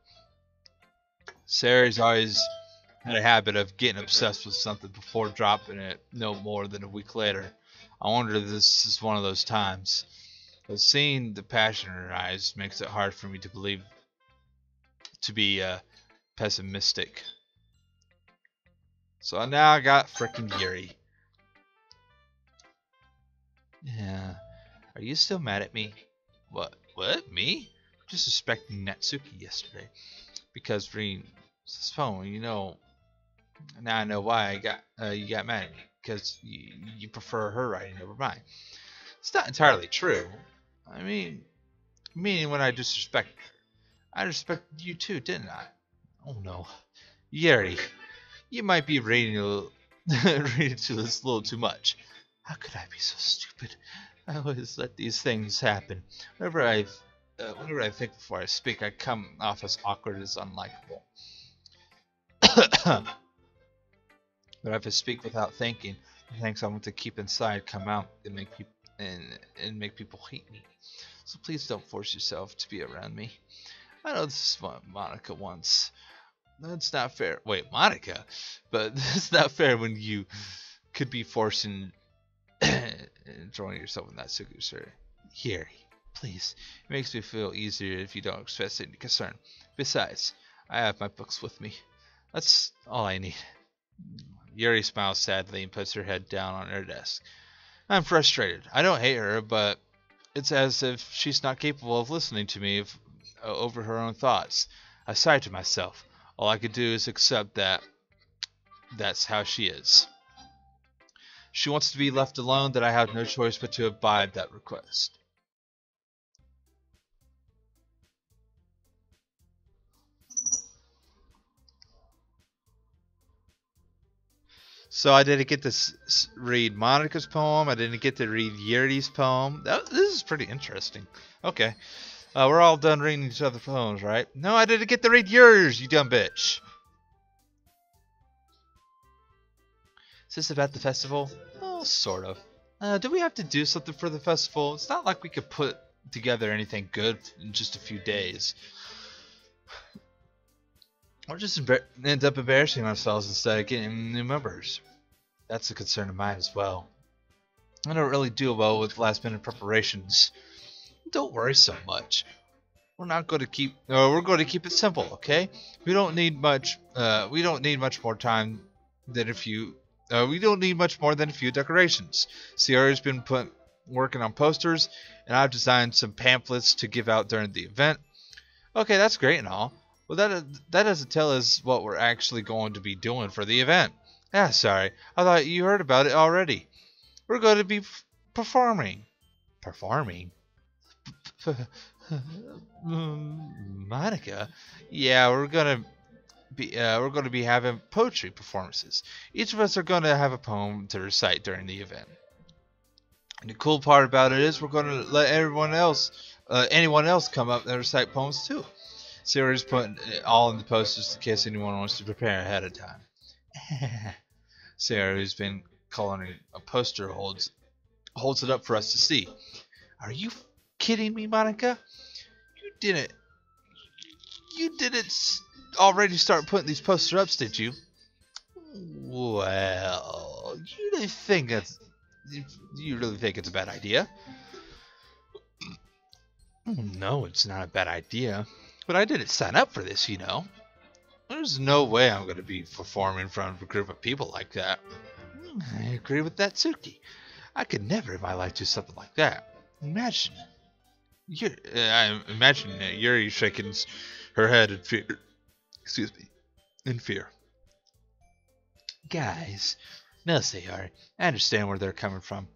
Sarah's always had a habit of getting obsessed with something before dropping it no more than a week later. I wonder if this is one of those times. But seeing the passion in her eyes makes it hard for me to be pessimistic. So now I got frickin' Yuri. Yeah. Are you still mad at me? What? What? Me? Just suspecting Natsuki yesterday. Because reading his phone, you know. Now I know why you got mad at me. Because you prefer her writing over mine. It's not entirely true. I mean, meaning when I disrespect her. I respected you too, didn't I? Oh no. Yuri, you might be reading reading to this a little too much. How could I be so stupid? I always let these things happen. Whenever I think before I speak, I come off as awkward as unlikable. But if I speak without thinking, the things I want to keep inside come out and make people hate me. So please don't force yourself to be around me. I know this is what Monica wants. That's not fair. Wait, Monica? But it's not fair when you could be forcing enjoying yourself in that signature. Here, please. It makes me feel easier if you don't express any concern. Besides, I have my books with me. That's all I need. Yuri smiles sadly and puts her head down on her desk. I'm frustrated. I don't hate her, but it's as if she's not capable of listening to me over her own thoughts. I sigh to myself. All I could do is accept that that's how she is. She wants to be left alone, that I have no choice but to abide that request. So I didn't get to read Monica's poem. I didn't get to read Yuri's poem. This is pretty interesting. Okay. We're all done reading each other's poems, right? No, I didn't get to read yours, you dumb bitch. Is this about the festival? Oh, sort of. Do we have to do something for the festival? It's not like we could put together anything good in just a few days. Or just end up embarrassing ourselves instead of getting new members. That's a concern of mine as well. I don't really do well with last-minute preparations. Don't worry so much. We're going to keep it simple, okay? We don't need much. We don't need much more time than a few. We don't need much more than a few decorations. Sierra's been working on posters, and I've designed some pamphlets to give out during the event. Okay, that's great and all. Well, that doesn't tell us what we're actually going to be doing for the event. Ah, sorry. I thought you heard about it already. We're going to be performing. Performing? Monica? Yeah, we're going to be having poetry performances. Each of us are going to have a poem to recite during the event. And the cool part about it is we're going to let anyone else come up and recite poems too. Sarah's putting it all in the posters in case anyone wants to prepare ahead of time. Sarah, who's been coloring a poster, holds it up for us to see. Are you kidding me, Monica? You didn't already start putting these posters up, did you? Well, you really think it's a bad idea? No, it's not a bad idea. But I didn't sign up for this, you know. There's no way I'm going to be performing in front of a group of people like that. I agree with Natsuki. I could never in my life do something like that. Imagine Yuri shaking her head in fear. Excuse me. In fear. Guys, no, Sayori. I understand where they're coming from.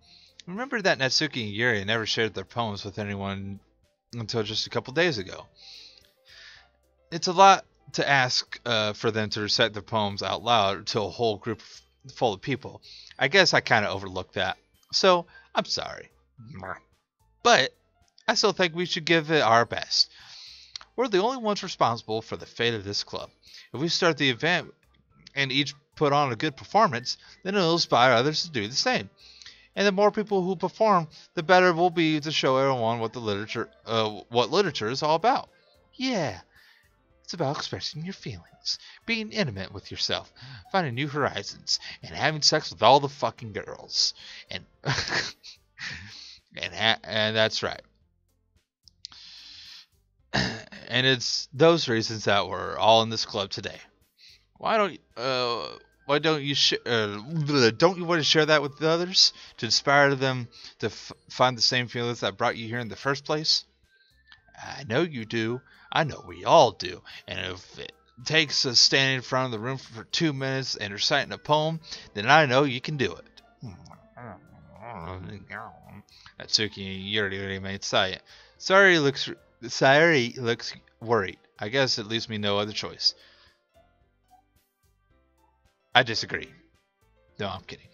Remember that Natsuki and Yuri never shared their poems with anyone until just a couple days ago. It's a lot to ask for them to recite their poems out loud to a whole group full of people. I guess I kind of overlooked that. So, I'm sorry. But, I still think we should give it our best. We're the only ones responsible for the fate of this club. If we start the event and each put on a good performance, then it'll inspire others to do the same. And the more people who perform, the better it will be to show everyone what literature is all about. Yeah. It's about expressing your feelings, being intimate with yourself, finding new horizons, and having sex with all the fucking girls. And and that's right. And it's those reasons that we're all in this club today. Why don't you don't you want to share that with the others to inspire them to find the same feelings that brought you here in the first place? I know you do. I know we all do. And if it takes us standing in front of the room for 2 minutes and reciting a poem, then I know you can do it. Natsuki and Yuri remain silent. Sayori looks worried. I guess it leaves me no other choice. I disagree. No, I'm kidding.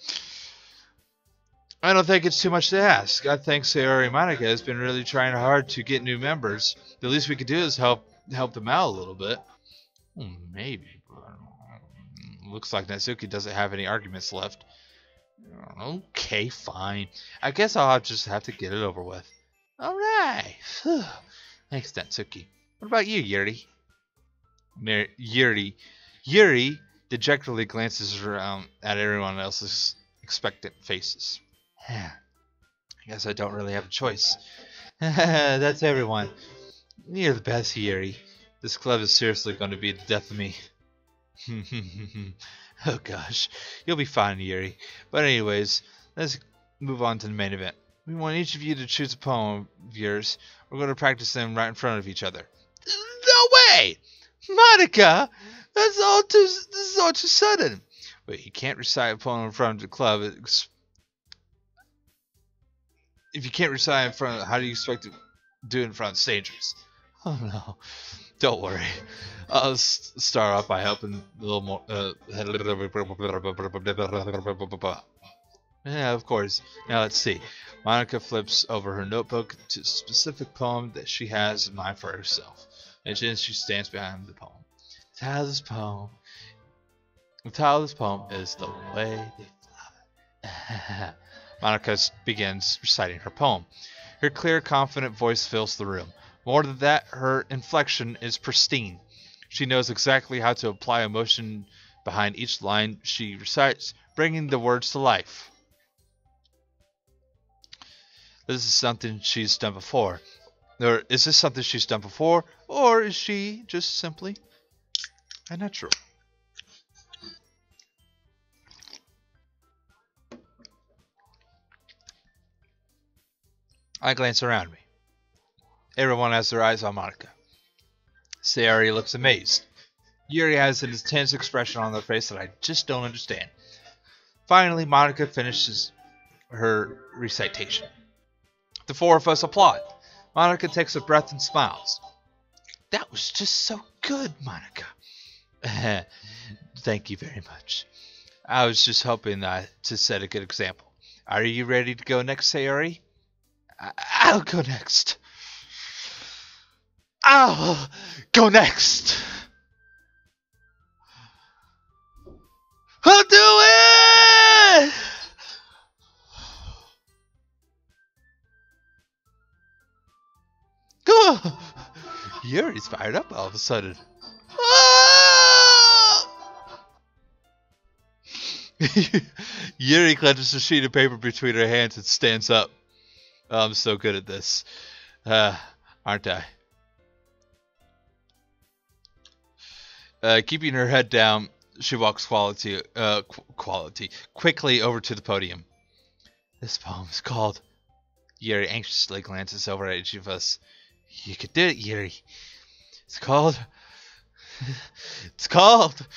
I don't think it's too much to ask. I think Sayori Monica has been really trying hard to get new members. The least we could do is help them out a little bit. Maybe. Looks like Natsuki doesn't have any arguments left. Okay, fine. I guess I'll just have to get it over with. Alright. Thanks, Natsuki. What about you, Yuri? Yuri dejectedly glances around at everyone else's expectant faces. I guess I don't really have a choice. That's everyone. You're the best, Yuri. This club is seriously going to be the death of me. Oh gosh, you'll be fine, Yuri. But anyways, let's move on to the main event. We want each of you to choose a poem of yours. We're going to practice them right in front of each other. No way! Monica! This is all too sudden. But you can't recite a poem in front of the club. If you can't recite in front of, how do you expect to do it in front of strangers? Oh no. Don't worry. I'll start off by helping a little more. Yeah, of course. Now let's see. Monica flips over her notebook to a specific poem that she has in mind for herself. And then she stands behind the poem. The title of this poem is The Way They Fly. Monica begins reciting her poem. Her clear, confident voice fills the room. More than that, her inflection is pristine. She knows exactly how to apply emotion behind each line she recites, bringing the words to life. This is something she's done before. Or is this something she's done before? Or is she just simply a natural? I glance around me. Everyone has their eyes on Monica. Sayori looks amazed. Yuri has an intense expression on their face that I just don't understand. Finally, Monica finishes her recitation. The four of us applaud. Monica takes a breath and smiles. That was just so good, Monica. Thank you very much. I was just hoping to set a good example. Are you ready to go next, Sayori? I'll go next. I'll go next. I'll do it! Oh, Yuri's fired up all of a sudden. Ah! Yuri clenches a sheet of paper between her hands and stands up. Oh, I'm so good at this. Aren't I? Keeping her head down, she walks quickly over to the podium. This poem is called... Yuri anxiously glances over at each of us. You could do it, Yuri. It's called... It's called...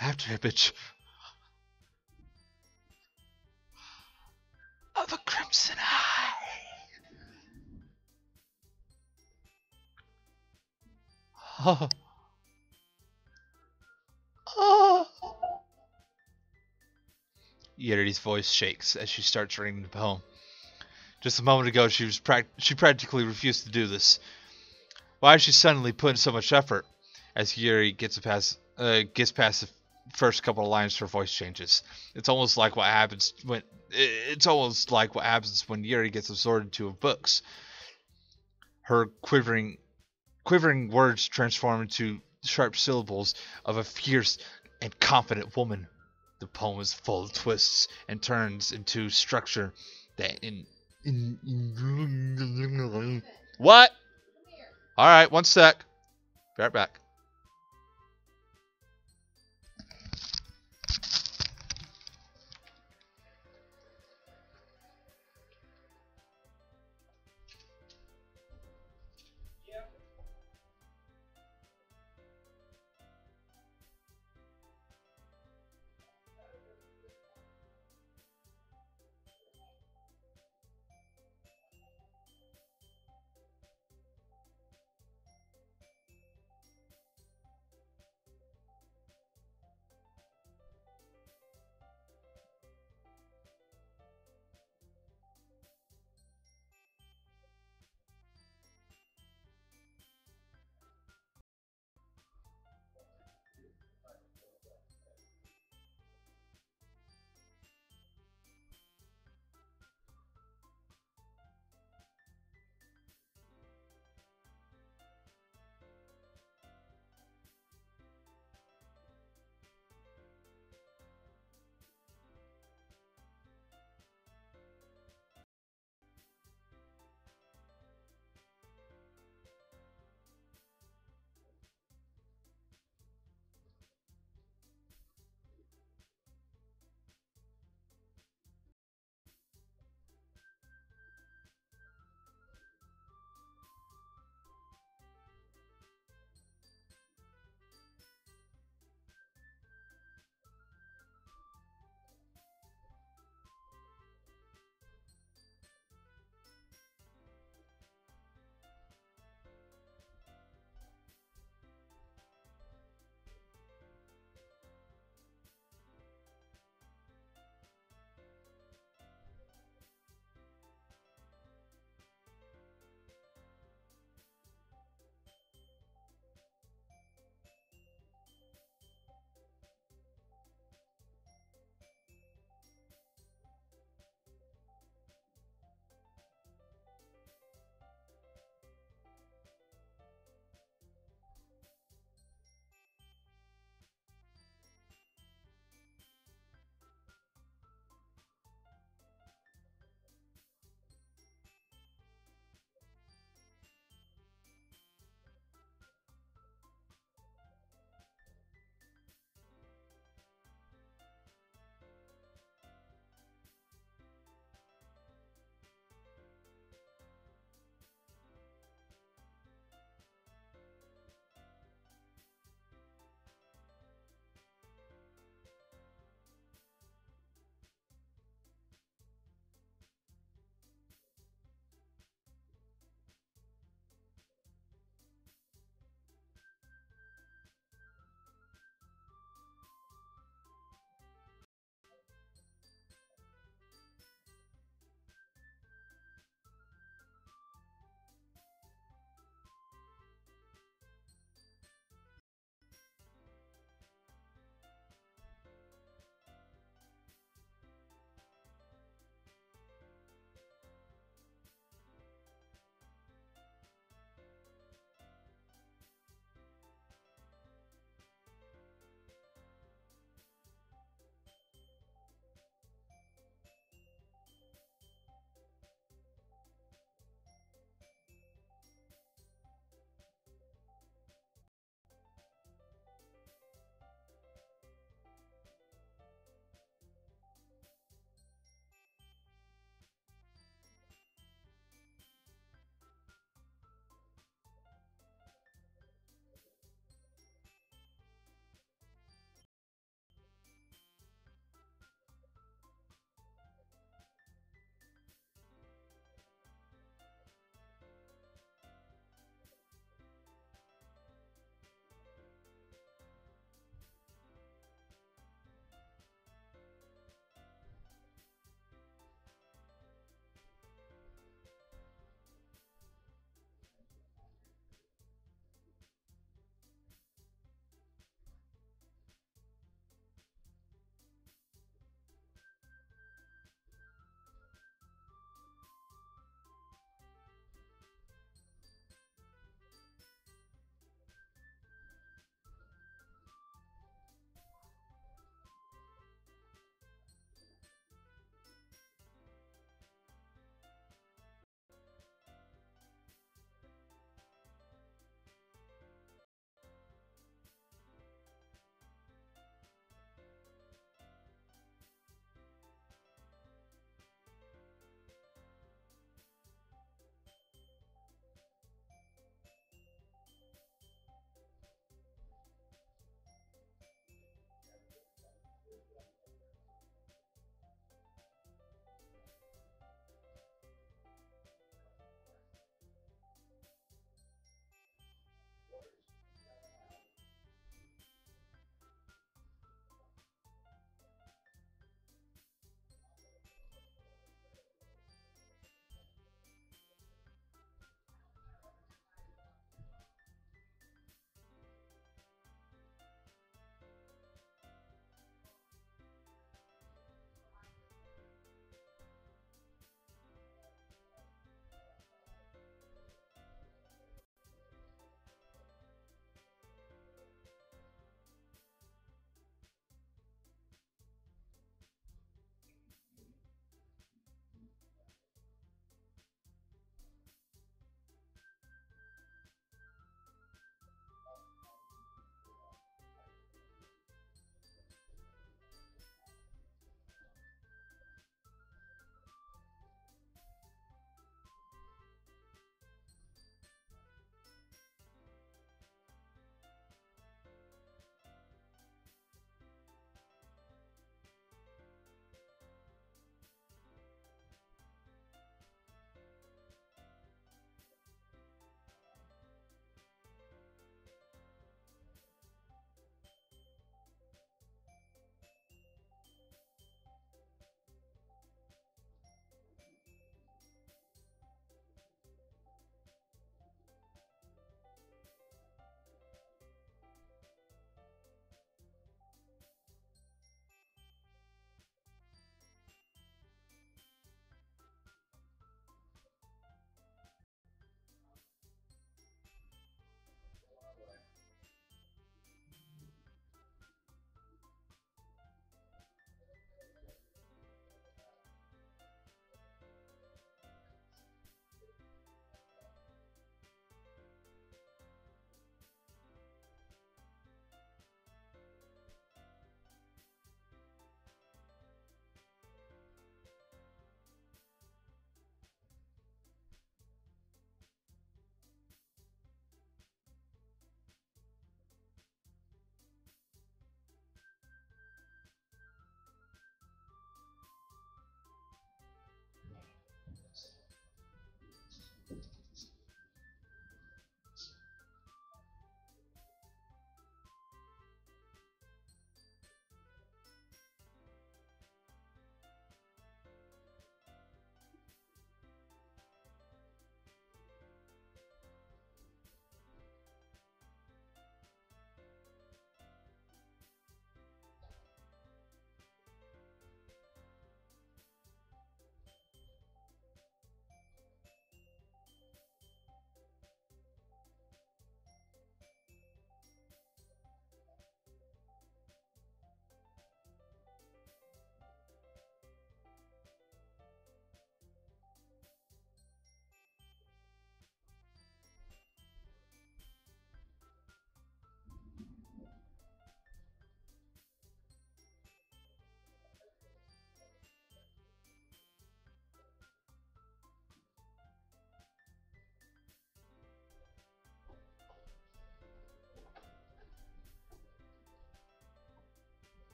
After Image of a Crimson Eye. Oh. Oh. Yuri's voice shakes as she starts reading the poem. Just a moment ago, she practically refused to do this. Why is she suddenly putting so much effort? As Yuri gets past the first couple of lines, her voice changes. It's almost like what happens when Yuri gets absorbed into her books. Her quivering words transform into sharp syllables of a fierce and confident woman. The poem is full of twists and turns into structure that What? All right, one sec. Be right back.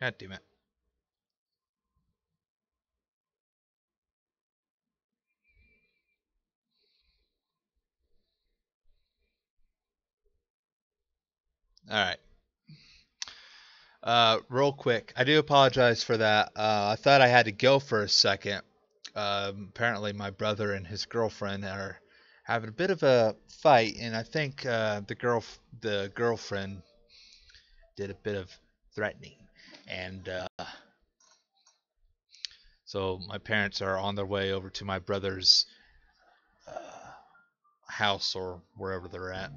God damn it. Alright. Real quick, I do apologize for that. I thought I had to go for a second. Apparently, my brother and his girlfriend are having a bit of a fight, and I think the girlfriend did a bit of threatening, and so my parents are on their way over to my brother's uh, house or wherever they're at,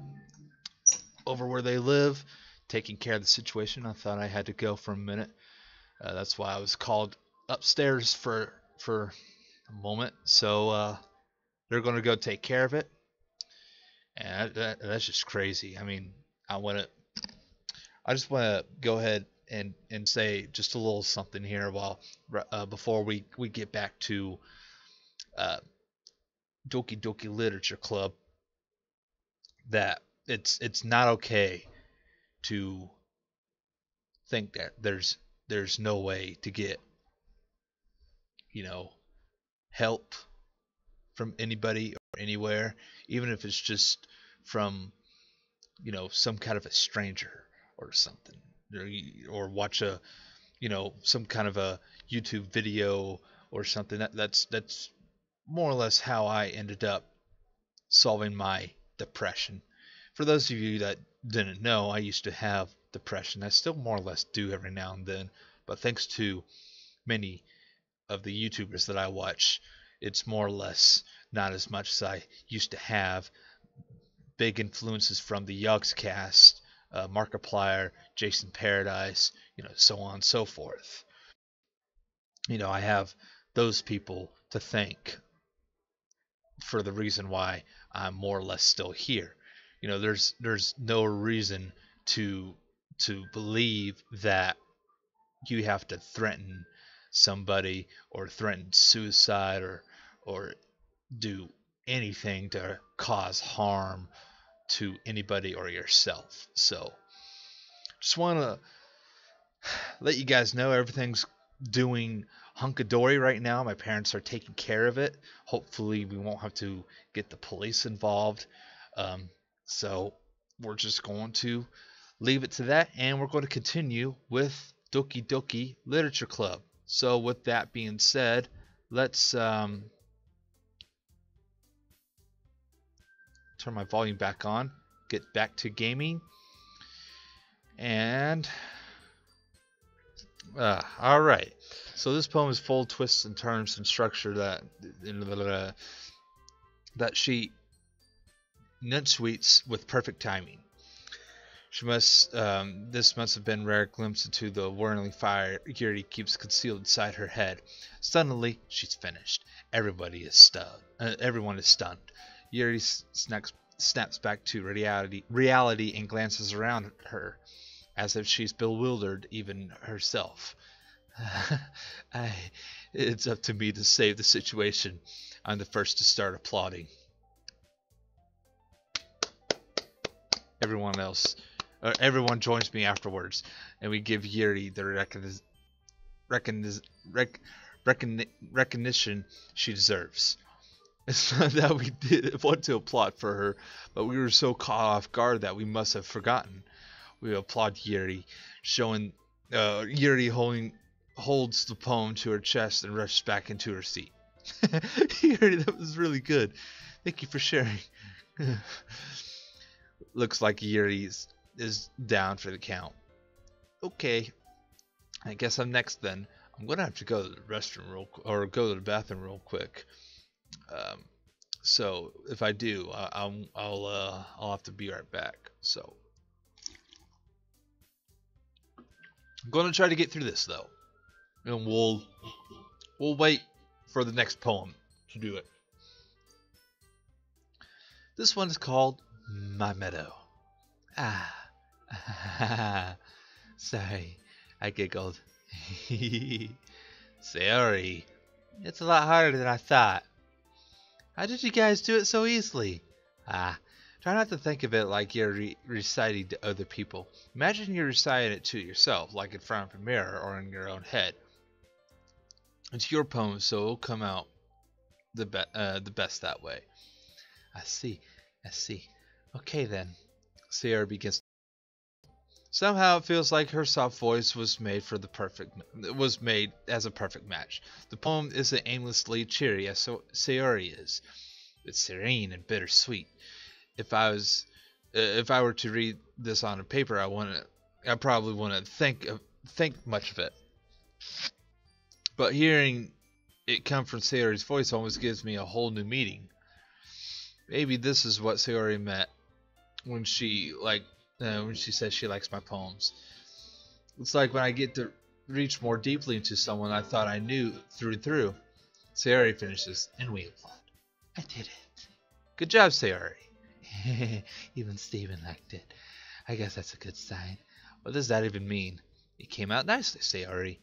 over where they live, taking care of the situation. I thought I had to go for a minute. That's why I was called upstairs for a moment. So they're going to go take care of it, and that's just crazy. I mean, I just want to go ahead and say just a little something here while before we get back to uh, Doki Doki Literature Club, that it's not okay to think that there's no way to get, you know, help from anybody or anywhere, even if it's just from, some kind of a stranger or something, or watch a, some kind of a YouTube video or something. That's more or less how I ended up solving my depression. For those of you that didn't know, I used to have depression. I still more or less do every now and then, but thanks to many of the YouTubers that I watch, it's more or less not as much as I used to have. Big influences from the Yogscast, Markiplier, Jason Paradise, so on and so forth. I have those people to thank for the reason why I'm more or less still here. There's no reason to believe that you have to threaten somebody or threaten suicide or do anything to cause harm to anybody or yourself. So just want to let you guys know everything's doing hunkadory right now. My parents are taking care of it. Hopefully we won't have to get the police involved. So we're just going to leave it to that, and we're going to continue with Doki Doki Literature Club. So with that being said, let's turn my volume back on, get back to gaming, and all right. So this poem is full of twists and turns and structure that she nutsuites with perfect timing. This must have been a rare glimpse into the whirling fire Yuri keeps concealed inside her head. Suddenly, she's finished. Everyone is stunned. Yuri snaps back to reality and glances around her, as if she's bewildered even herself. It's up to me to save the situation. I'm the first to start applauding. Everyone joins me afterwards, and we give Yuri the recognition she deserves. It's not that we did want to applaud for her, but we were so caught off guard that we must have forgotten. We applaud Yuri, showing Yuri holds the poem to her chest and rushes back into her seat. Yuri, that was really good. Thank you for sharing. Looks like Yuri is down for the count. Okay, I guess I'm next then. I'm gonna have to go to the restroom or go to the bathroom real quick. So if I do, I'll have to be right back. So I'm gonna try to get through this though, and we'll wait for the next poem to do it. This one is called My Meadow. Sorry, I giggled. Sorry, it's a lot harder than I thought. How did you guys do it so easily? Try not to think of it like you're reciting to other people. Imagine you're reciting it to yourself, like in front of a mirror or in your own head. It's your poem, so it'll come out the best that way. I see. Okay then. Sierra begins. Somehow it feels like her soft voice was made as a perfect match. The poem isn't aimlessly cheery as Sayori is. It's serene and bittersweet. If I were to read this on a paper, I probably wouldn't think much of it. But hearing it come from Sayori's voice almost gives me a whole new meaning. Maybe this is what Sayori meant when she says she likes my poems. It's like when I get to reach more deeply into someone I thought I knew through and through. Sayori finishes, and we applaud. I did it. Good job, Sayori. Even Steven liked it. I guess that's a good sign. What does that even mean? It came out nicely, Sayori.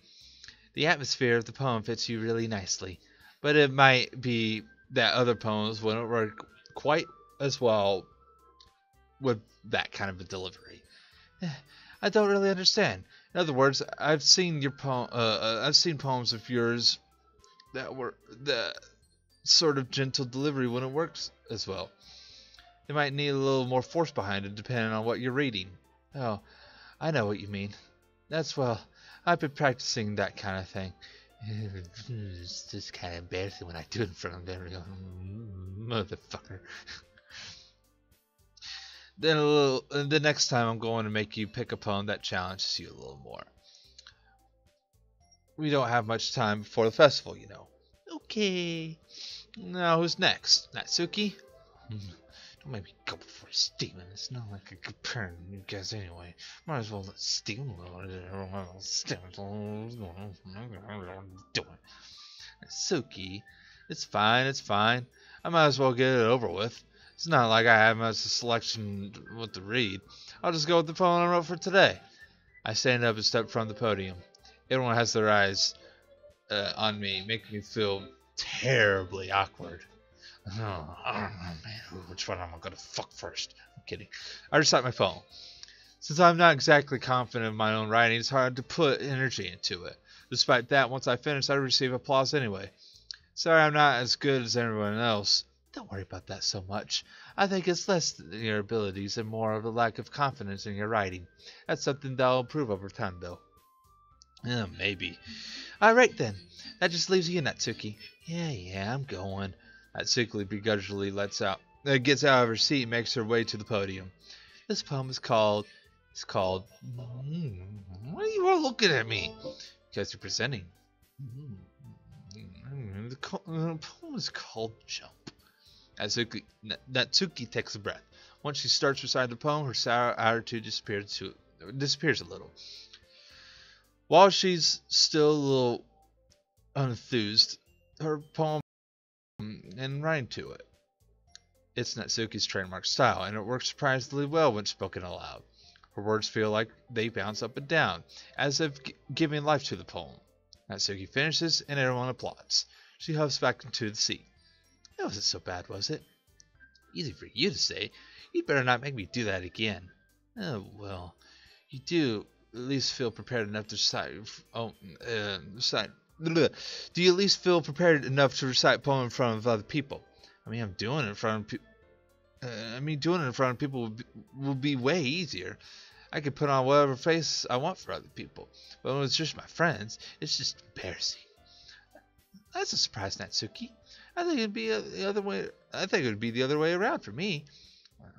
The atmosphere of the poem fits you really nicely, but it might be that other poems wouldn't work quite as well with that kind of a delivery. I don't really understand. In other words, I've seen poems of yours that sort of gentle delivery wouldn't work as well. It might need a little more force behind it, depending on what you're reading. Oh, I know what you mean. I've been practicing that kind of thing. It's just kind of embarrassing when I do it in front of everyone. Motherfucker. Then the next time I'm going to make you pick a poem that challenges you a little more. We don't have much time before the festival, you know. Okay. Now who's next? Natsuki? Don't make me go before Steven. It's not like I'm comparing you guys anyway. Might as well let Steven go. Everyone else do it. Natsuki, it's fine. I might as well get it over with. It's not like I have much selection what to read. I'll just go with the poem I wrote for today. I stand up and step from the podium. Everyone has their eyes on me, making me feel terribly awkward. Oh, I don't know, man. Which one am I gonna fuck first? I'm kidding. I recite my poem. Since I'm not exactly confident in my own writing, it's hard to put energy into it. Despite that, once I finish, I receive applause anyway. Sorry I'm not as good as everyone else. Don't worry about that so much. I think it's less than your abilities and more of a lack of confidence in your writing. That's something that'll improve over time, though. Maybe. Alright then. That just leaves you, Natsuki. Yeah, I'm going. Natsuki begrudgingly gets out of her seat and makes her way to the podium. This poem is called... Why are you all looking at me? Because you're presenting. The poem is called Jump. Natsuki takes a breath. Once she starts reciting the poem, her sour attitude disappears a little. While she's still a little unenthused, her poem and rhyme to it. It's Natsuki's trademark style, and it works surprisingly well when spoken aloud. Her words feel like they bounce up and down, as if giving life to the poem. Natsuki finishes, and everyone applauds. She hops back into the seat. That wasn't so bad, was it? Easy for you to say. You'd better not make me do that again. Oh, well, you do at least feel prepared enough to recite. Do you at least feel prepared enough to recite a poem in front of other people? I mean, doing it in front of people will be way easier. I could put on whatever face I want for other people, but when it's just my friends, it's just embarrassing. That's a surprise, Natsuki. I think it'd be the other way. I think it would be the other way around for me.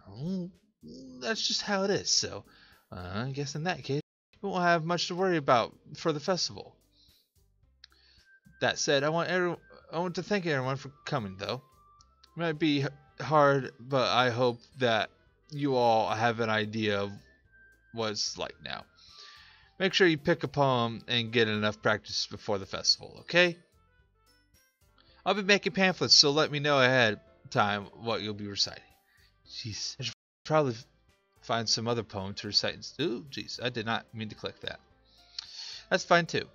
Well, that's just how it is. So, I guess in that case, we won't have much to worry about for the festival. That said, I want to thank everyone for coming, though. It might be hard, but I hope that you all have an idea of what it's like now. Make sure you pick a poem and get enough practice before the festival, okay? I'll be making pamphlets, so let me know ahead of time what you'll be reciting. Jeez, I should probably find some other poem to recite. Ooh, jeez, I did not mean to click that. That's fine too.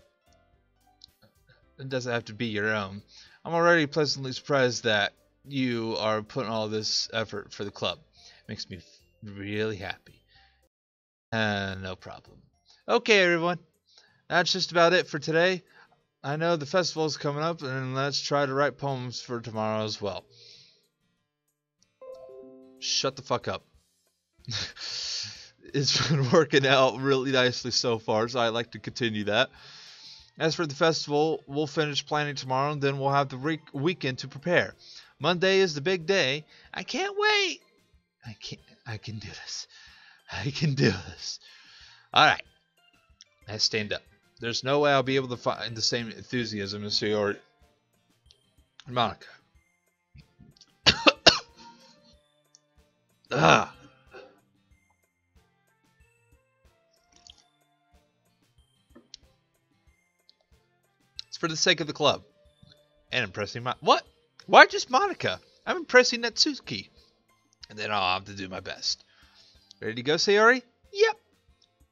It doesn't have to be your own. I'm already pleasantly surprised that you are putting all this effort for the club. Makes me really happy. No problem. Okay, everyone. That's just about it for today. I know the festival's coming up, and let's try to write poems for tomorrow as well. Shut the fuck up. It's been working out really nicely so far, so I'd like to continue that. As for the festival, we'll finish planning tomorrow, and then we'll have the weekend to prepare. Monday is the big day. I can't wait. I can do this. I can do this. Alright. Let's stand up. There's no way I'll be able to find the same enthusiasm as your Monica. Ah. It's for the sake of the club. And impressing What? Why just Monica? I'm impressing Natsuki. And then I'll have to do my best. Ready to go, Sayori? Yep.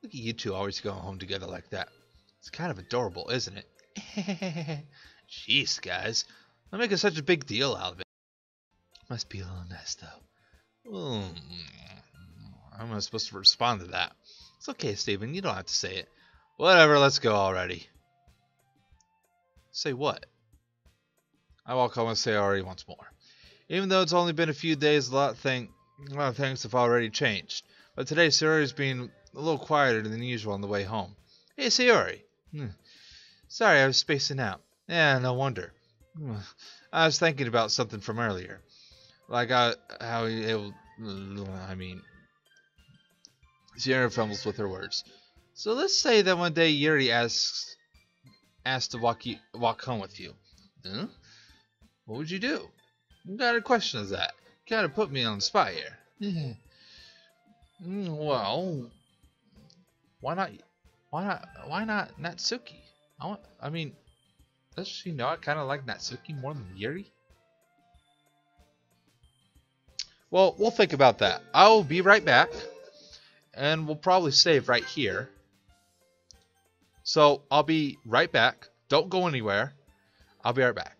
Look at you two always going home together like that. It's kind of adorable, isn't it? Jeez, guys. I'm making such a big deal out of it. Must be a little nice, though. How am I supposed to respond to that? It's okay, Steven. You don't have to say it. Whatever, let's go already. Say what? I walk home with Sayori once more. Even though it's only been a few days, a lot of things have already changed. But today, Sayori's being a little quieter than usual on the way home. Hey, Sayori. Sorry, I was spacing out. Yeah, no wonder. I was thinking about something from earlier. Like Sayori fumbles with her words. So let's say that one day Yuri asked to walk home with you. Huh? What would you do? What kind of question is that? You kind of put me on the spot here. Well, why not Natsuki? Does she know I kind of like Natsuki more than Yuri? Well, we'll think about that. I'll be right back, and we'll probably save right here. So I'll be right back. Don't go anywhere. I'll be right back.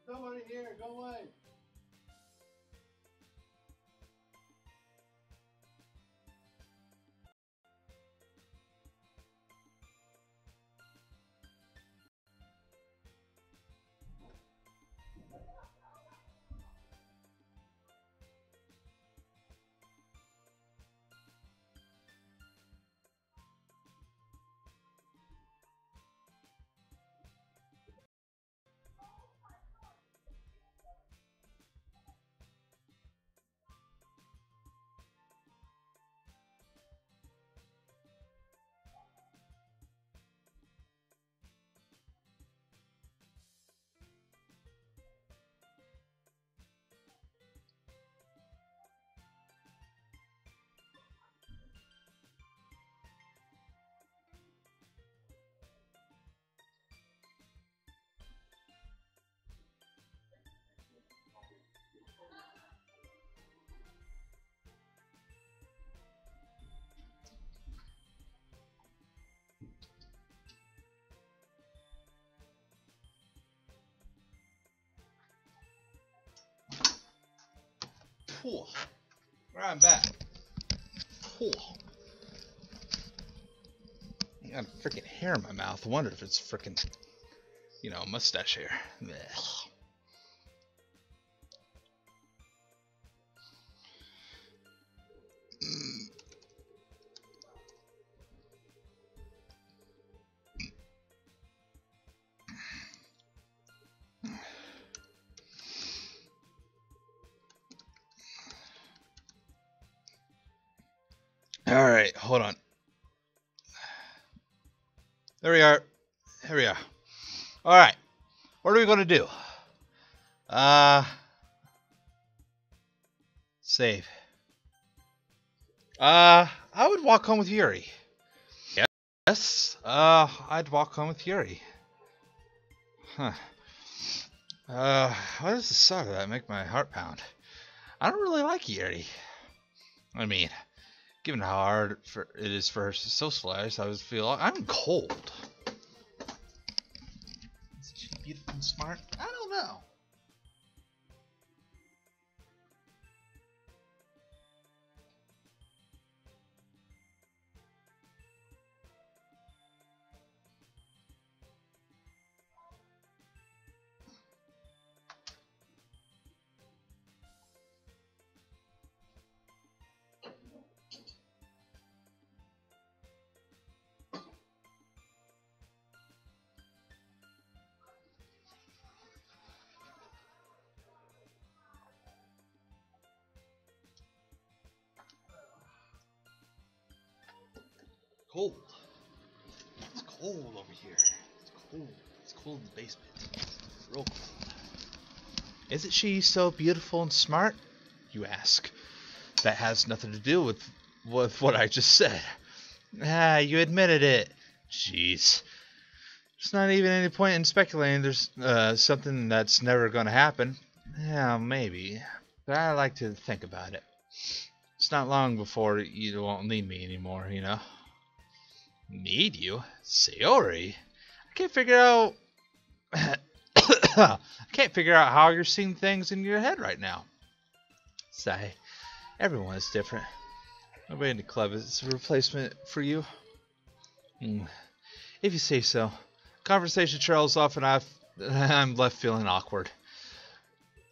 Somebody here, go away. Cool. Alright, I'm back. Cool. I got a freaking hair in my mouth. I wonder if it's freaking, mustache hair. Blech. Alright, hold on. There we are. Here we are. Alright. What are we going to do? Save. I would walk home with Yuri. Yes. I'd walk home with Yuri. Huh. Why does the thought of that make my heart pound? I don't really like Yuri. I mean, given how hard it is for her to socialize, I would feel I'm cold. Isn't she beautiful and smart? I don't know. Cold. It's cold over here. It's cold. It's cold in the basement. Real cold. Isn't she so beautiful and smart? You ask. That has nothing to do with what I just said. Ah, you admitted it. Jeez. There's not even any point in speculating there's something that's never going to happen. Yeah, maybe. But I like to think about it. It's not long before you won't need me anymore, Need you? Sayori? I can't figure out... I can't figure out how you're seeing things in your head right now. Sigh. Everyone is different. Nobody in the club is a replacement for you. If you say so. Conversation trails off and I'm left feeling awkward.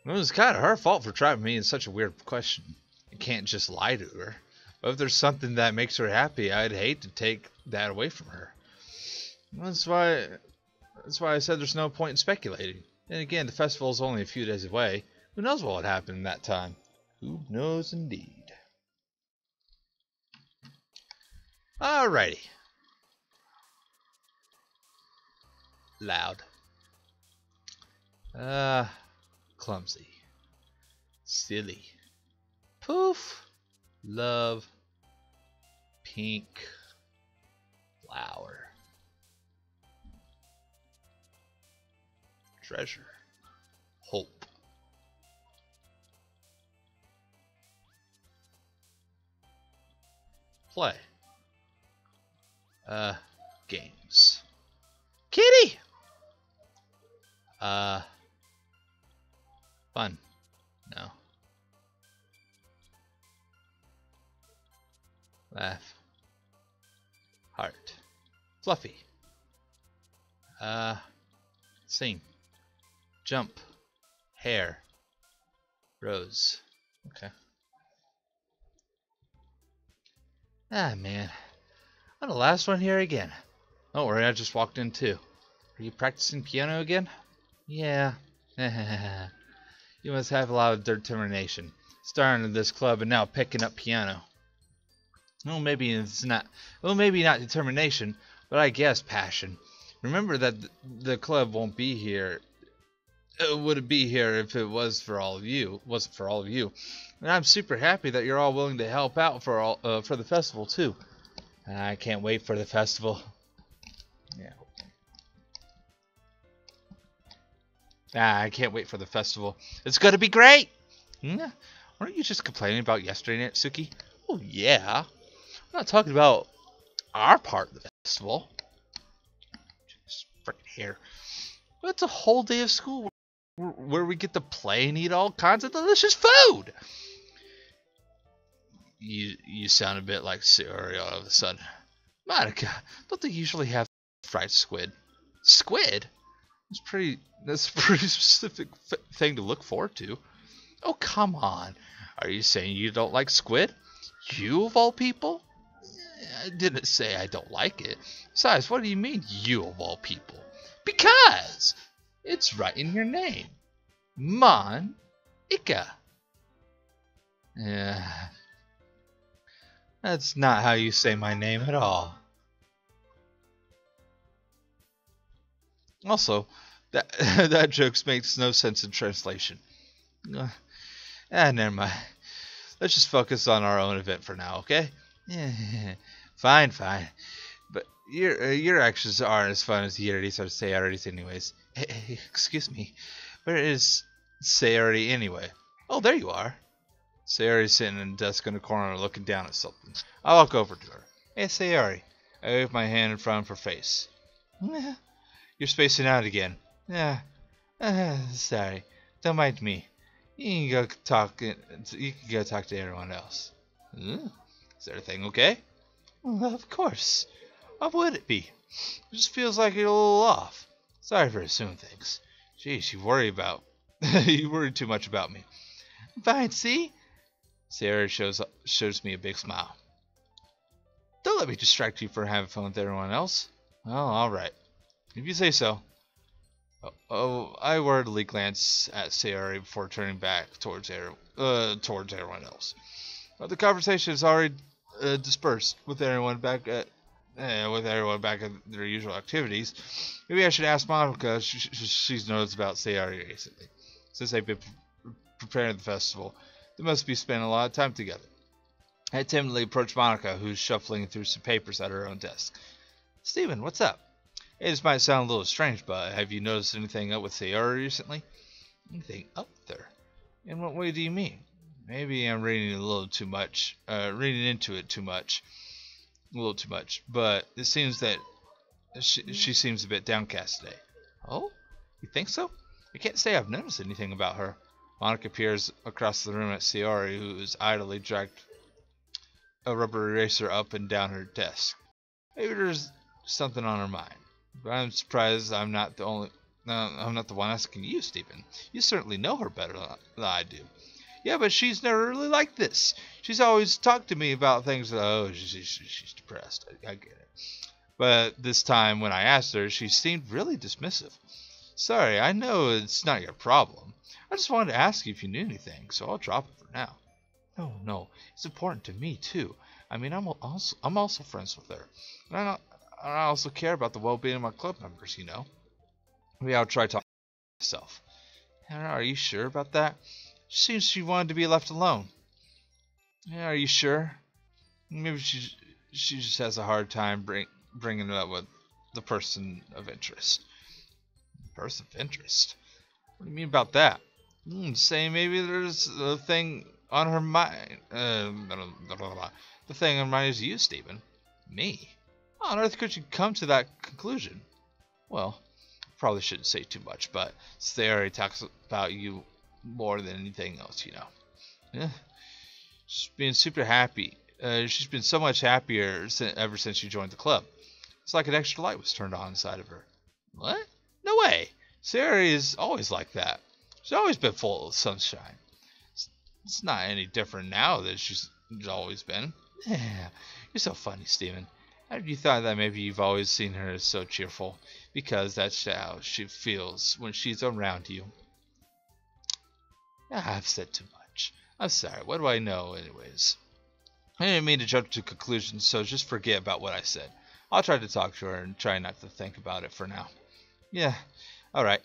It was kind of her fault for driving me in such a weird question. You can't just lie to her. But if there's something that makes her happy, I'd hate to take that away from her. That's why I said there's no point in speculating. And again, the festival is only a few days away. Who knows what would happen in that time? Who knows indeed. Alrighty. Loud. Clumsy. Silly. Poof. Love. Pink. Flower. Treasure. Hope. Play. Games. Kitty! Fun. No. Laugh. Heart. Fluffy. Sing. Jump. Hair. Rose. Okay. Ah, man. I'm the last one here again. Don't worry, I just walked in too. Are you practicing piano again? Yeah. You must have a lot of determination. Starting in this club and now picking up piano. Well, maybe it's not. Well, maybe not determination, but I guess passion. Remember that the club won't be here. Would it be here if it was for all of you? Wasn't for all of you. And I'm super happy that you're all willing to help out for the festival too. I can't wait for the festival. Yeah. I can't wait for the festival. It's gonna be great. Weren't you just complaining about yesterday, Natsuki? Oh yeah. I'm not talking about our part of the festival. Just freaking hair. But it's a whole day of school where we get to play and eat all kinds of delicious food. You sound a bit like Sayori all of a sudden. Monica, don't they usually have fried squid? Squid? That's a pretty specific thing to look forward to. Oh, come on. Are you saying you don't like squid? You of all people? I didn't say I don't like it. Besides, what do you mean, you of all people? Because it's right in your name. Mon-Ika. Yeah. That's not how you say my name at all. Also, that joke makes no sense in translation. Never mind. Let's just focus on our own event for now, okay? Fine. But your actions aren't as fun as Yuri's or Sayori's anyways. Hey, excuse me. Where is Sayori anyway? Oh, there you are. Sayori's sitting in a desk in the corner looking down at something. I walk over to her. Hey, Sayori. I wave my hand in front of her face. You're spacing out again. Sorry. Don't mind me. You can go talk to everyone else. Is everything okay? Well, of course. How would it be? It just feels like you're a little off. Sorry for assuming things. Jeez, you worry too much about me. Fine, see? Sarah shows me a big smile. Don't let me distract you from having fun with everyone else. Well, alright. If you say so. I worriedly glance at Sayori before turning back towards everyone else. The conversation is already dispersed with everyone back at their usual activities. Maybe I should ask Monica. She's noticed about Sayori recently. Since they've been preparing the festival, they must be spending a lot of time together. I timidly approach Monica, who's shuffling through some papers at her own desk. Steven, what's up? Hey, this might sound a little strange, but have you noticed anything up with Sayori recently? Anything up there? In what way do you mean? Maybe I'm reading into it too much. A little too much. But it seems that she seems a bit downcast today. Oh? You think so? I can't say I've noticed anything about her. Monica peers across the room at Sayori, who is idly dragged a rubber eraser up and down her desk. Maybe there's something on her mind. But I'm surprised I'm not the one asking you, Stephen. You certainly know her better than I do. Yeah, but she's never really like this. She's always talked to me about things that, she's depressed. I get it. But this time when I asked her, she seemed really dismissive. Sorry, I know it's not your problem. I just wanted to ask you if you knew anything, so I'll drop it for now. No, it's important to me too. I mean, I'm also friends with her. And I also care about the well-being of my club members, you know. Maybe I'll try talking to myself. Are you sure about that? She seems she wanted to be left alone. Yeah, are you sure? Maybe she just has a hard time bringing it up with the person of interest. Person of interest? What do you mean about that? Say maybe there's a thing on her mind. The thing on mind is you, Stephen. Me? How on earth could you come to that conclusion? Well, probably shouldn't say too much, but Sayori talks about you more than anything else, you know. Yeah. She's been super happy. She's been so much happier ever since you joined the club. It's like an extra light was turned on inside of her. What? No way. Sayori is always like that. She's always been full of sunshine. It's not any different now than she's always been. Yeah, you're so funny, Steven. You thought that maybe you've always seen her as so cheerful, because that's how she feels when she's around you. I've said too much. I'm sorry, what do I know anyways? I didn't mean to jump to conclusions, so just forget about what I said. I'll try to talk to her and try not to think about it for now. Yeah, alright.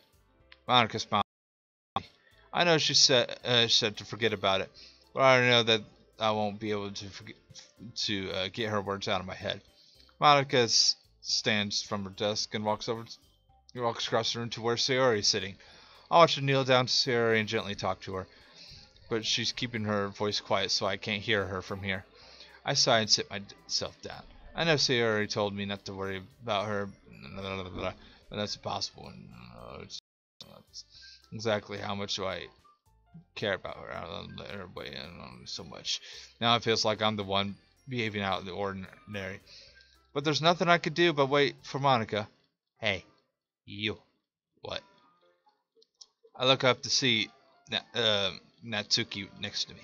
Monica smiled. I know she said to forget about it, but I know that I won't be able to get her words out of my head. Monica stands from her desk and walks across the room to where Sayori is sitting. I watch her kneel down to Sayori and gently talk to her, but she's keeping her voice quiet so I can't hear her from here. I sigh and sit myself down. I know Sayori told me not to worry about her, but that's impossible. It's exactly how much do I care about her? I'll let her weigh in on me so much. Now it feels like I'm the one behaving out of the ordinary. But there's nothing I could do but wait for Monica. Hey, you. What? I look up to see Natsuki next to me.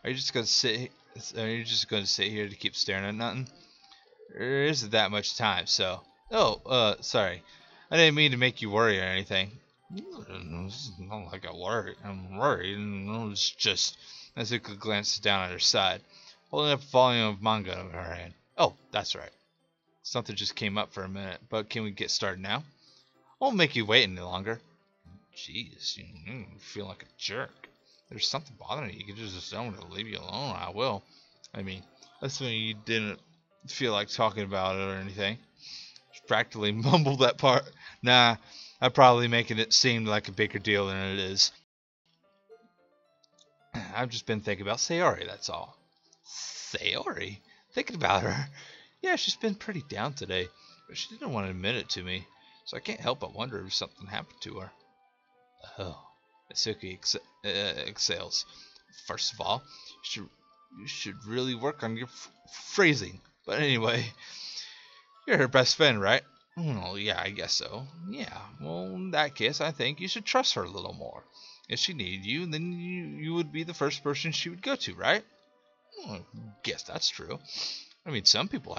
Are you just gonna sit? Are you just gonna sit here to keep staring at nothing? There isn't that much time, so. Oh, sorry. I didn't mean to make you worry or anything. It's not like I'm worried. It's just. Natsuki glances down at her side, holding up a volume of manga in her hand. Oh, that's right. Something just came up for a minute, but can we get started now? I won't make you wait any longer. Jeez, you feel like a jerk. There's something bothering you. You can just tell me to leave you alone. I will. I mean, that's when you didn't feel like talking about it or anything. Just practically mumbled that part. Nah, I'm probably making it seem like a bigger deal than it is. I've just been thinking about Sayori, that's all. Sayori? Thinking about her? Yeah, she's been pretty down today, but she didn't want to admit it to me, so I can't help but wonder if something happened to her. Oh, Natsuki exhales. First of all, you should really work on your phrasing. But anyway, you're her best friend, right? Well, yeah, I guess so. Yeah, well, in that case, I think you should trust her a little more. If she needed you, then you would be the first person she would go to, right? Well, I guess that's true. I mean, some people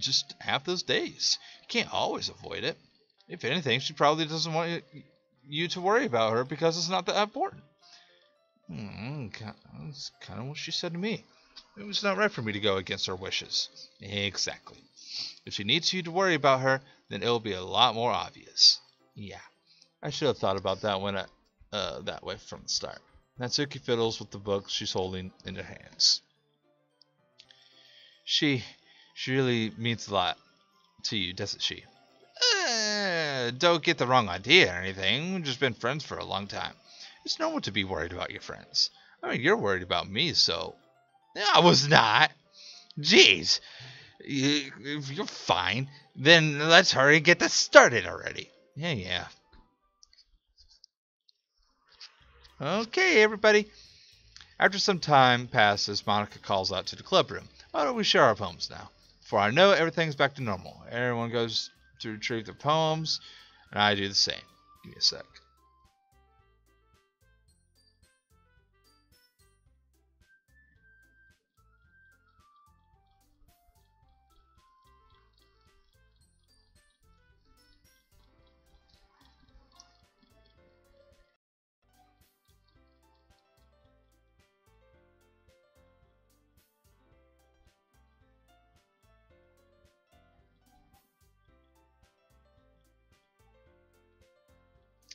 just have those days. You can't always avoid it. If anything, she probably doesn't want you to worry about her because it's not that important. That's kind of what she said to me. It was not right for me to go against her wishes. Exactly. If she needs you to worry about her, then it'll be a lot more obvious. Yeah, I should have thought about that that way from the start. Natsuki fiddles with the book she's holding in her hands. She really means a lot to you, doesn't she? Don't get the wrong idea or anything. We've just been friends for a long time. It's normal to be worried about your friends. I mean, you're worried about me, so. I was not. Jeez. If you're fine, then let's hurry and get this started already. Yeah. Okay, everybody. After some time passes, Monica calls out to the club room. Why don't we share our poems now? For I know everything's back to normal. Everyone goes to retrieve their poems, and I do the same. Give me a sec.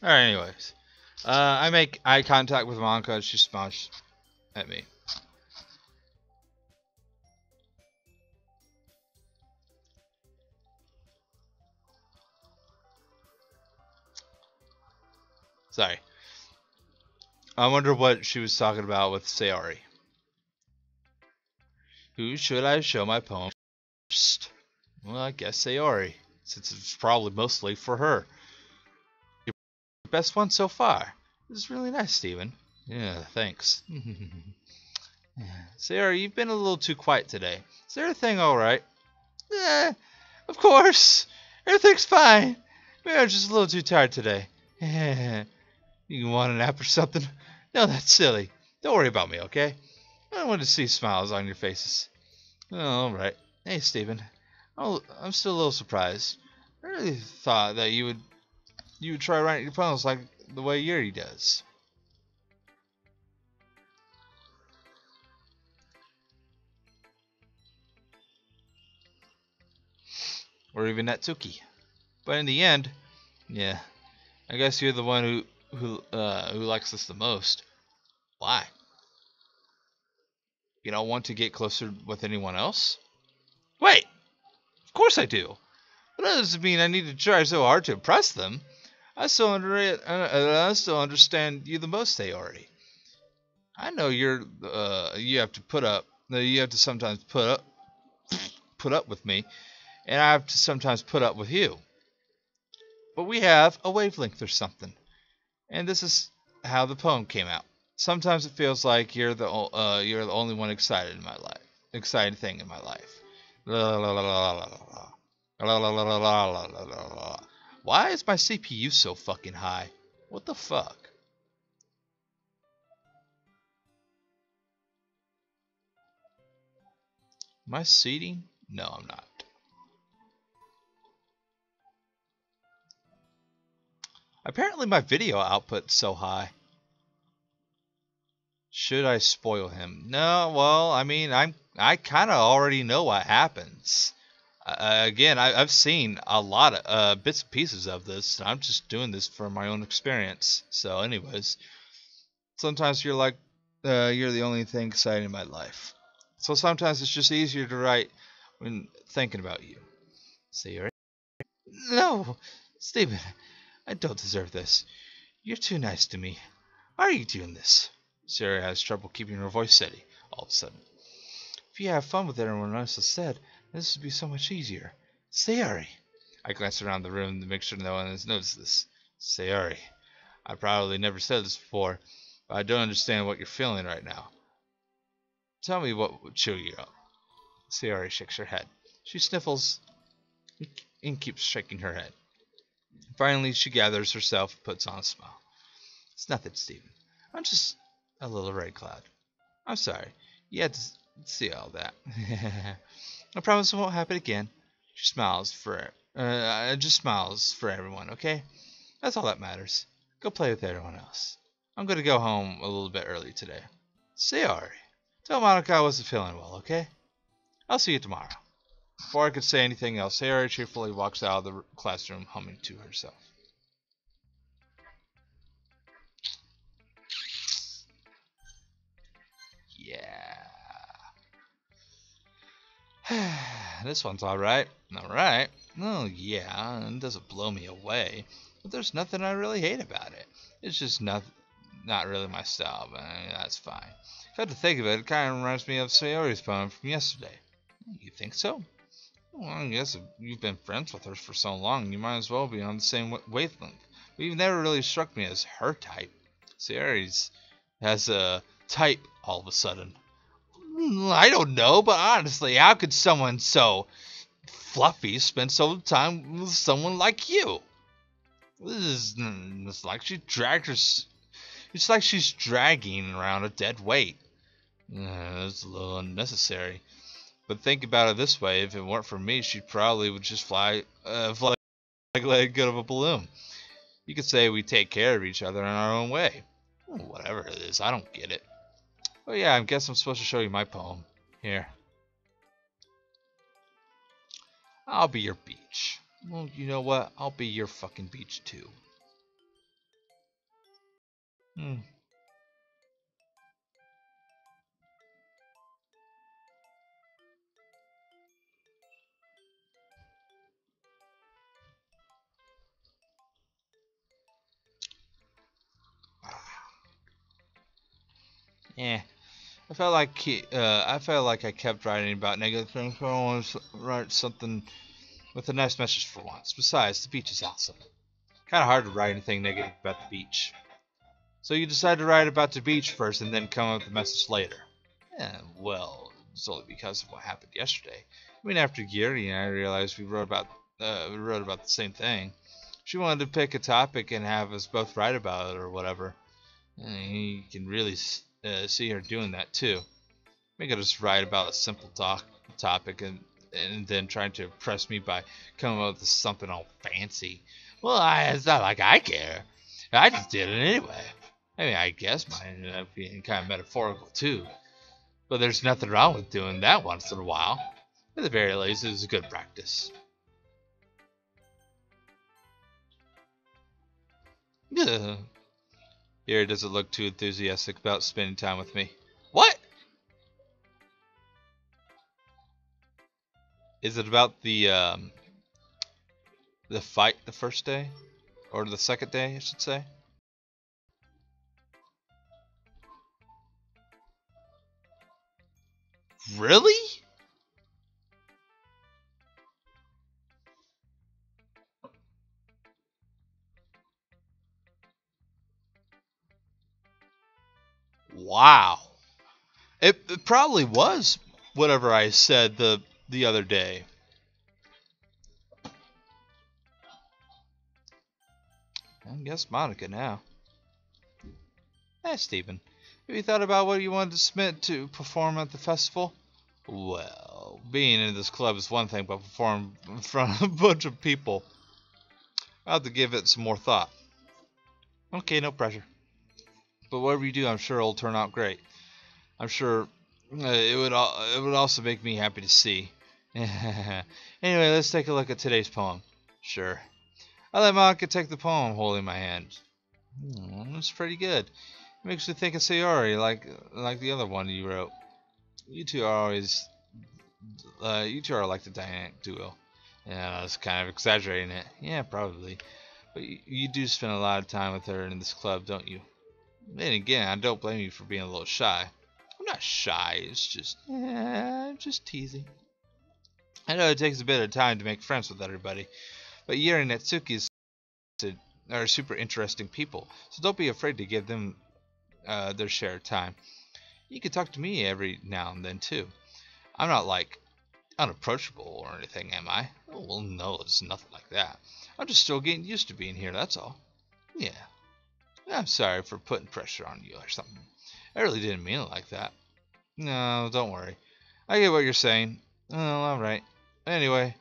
Alright, anyways. I make eye contact with Monica and she smiles at me. Sorry. I wonder what she was talking about with Sayori. Who should I show my poem first? Well, I guess Sayori, since it's probably mostly for her. Your best one so far. This is really nice, Steven. Yeah, thanks. Sayori, you've been a little too quiet today. Is everything alright? Eh, of course. Everything's fine. Maybe I'm just a little too tired today. You want a nap or something? No, that's silly. Don't worry about me, okay? I don't want to see smiles on your faces. Oh, alright. Hey, Steven. I'm still a little surprised. I really thought that you would try writing your poems like the way Yuri does. Or even Natsuki. But in the end, yeah, I guess you're the one who likes this the most. Why? You don't want to get closer with anyone else? Wait, of course I do. But that doesn't mean I need to try so hard to impress them. I still understand you the most, Aori. I know you have to put up. You have to sometimes put up with me, and I have to sometimes put up with you. But we have a wavelength or something, and this is how the poem came out. Sometimes it feels like you're the only one excited in my life, exciting thing in my life. La la la la la la la la la la la la la la la. Why is my CPU so fucking high? What the fuck? Am I seating? No, I'm not. Apparently my video output's so high. Should I spoil him? No, well, I mean, I kind of already know what happens. Again, I've seen a lot of bits and pieces of this. And I'm just doing this for my own experience. So, anyways, sometimes you're the only thing exciting in my life. So sometimes it's just easier to write when thinking about you. See, right? No, Stephen, I don't deserve this. You're too nice to me. Why are you doing this? Sarah has trouble keeping her voice steady all of a sudden. If you have fun with everyone else instead, this would be so much easier. Sayori. I glance around the room to make sure no one has noticed this. Sayori. I probably never said this before, but I don't understand what you're feeling right now. Tell me what would cheer you up. Sayori shakes her head. She sniffles and keeps shaking her head. Finally, she gathers herself and puts on a smile. It's nothing, Stephen. I'm just a little red cloud. I'm sorry. You had to see all that. I promise it won't happen again. She smiles for just smiles for everyone, okay? That's all that matters. Go play with everyone else. I'm gonna go home a little bit early today. Sayori, tell Monica I wasn't feeling well, okay? I'll see you tomorrow. Before I could say anything else, Sayori cheerfully walks out of the classroom, humming to herself. Yeah. This one's alright. Alright. Oh, yeah, it doesn't blow me away. But there's nothing I really hate about it. It's just not really my style, but I mean, that's fine. Come to think of it, it kind of reminds me of Sayori's poem from yesterday. You think so? Well, I guess if you've been friends with her for so long, you might as well be on the same wavelength. But you've never really struck me as her type. Sayori's has a type all of a sudden. I don't know, but honestly, how could someone so fluffy spend so much time with someone like you? It's like she dragged her. It's like she's dragging around a dead weight. It's a little unnecessary. But think about it this way: if it weren't for me, she probably would just fly like good of a balloon. You could say we take care of each other in our own way. Whatever it is, I don't get it. Oh yeah, I guess I'm supposed to show you my poem. Here. I'll be your beach. Well, you know what? I'll be your fucking beach too. Hmm. Eh. I felt like I kept writing about negative things. I wanted to write something with a nice message for once. Besides, the beach is awesome. Kind of hard to write anything negative about the beach. So you decided to write about the beach first and then come up with the message later. Yeah, well, it's only because of what happened yesterday. I mean, after Gary and I realized we wrote about the same thing. She wanted to pick a topic and have us both write about it or whatever. And you can really see her doing that too. Make her just write about a simple topic and then trying to impress me by coming up with something all fancy. Well, it's not like I care. I just did it anyway. I mean, I guess mine ended up being kind of metaphorical too. But there's nothing wrong with doing that once in a while. At the very least, it's a good practice. Ugh. Yuri doesn't look too enthusiastic about spending time with me. What? Is it about the fight the first day? Or the second day, I should say? Really? Wow. It probably was whatever I said the other day. I guess Monica now. Hey, Stephen. Have you thought about what you wanted to submit to perform at the festival? Well, being in this club is one thing, but perform in front of a bunch of people, I'll have to give it some more thought. Okay, no pressure. But whatever you do, I'm sure it'll turn out great. I'm sure it would also make me happy to see. Anyway, let's take a look at today's poem. Sure. I let Monica take the poem holding my hand. It's pretty good. It makes me think of Sayori, like the other one you wrote. You two are like the dynamic duo. Yeah, I was kind of exaggerating it. Yeah, probably. But you do spend a lot of time with her in this club, don't you? Then again, I don't blame you for being a little shy. I'm not shy, it's just, I'm just teasing. I know it takes a bit of time to make friends with everybody, but Yuri and Natsuki are super interesting people, so don't be afraid to give them their share of time. You can talk to me every now and then too. I'm not like unapproachable or anything, am I? Oh, well, no, it's nothing like that. I'm just still getting used to being here, that's all. Yeah. I'm sorry for putting pressure on you or something. I really didn't mean it like that. No, don't worry. I get what you're saying. Oh, alright. Anyway,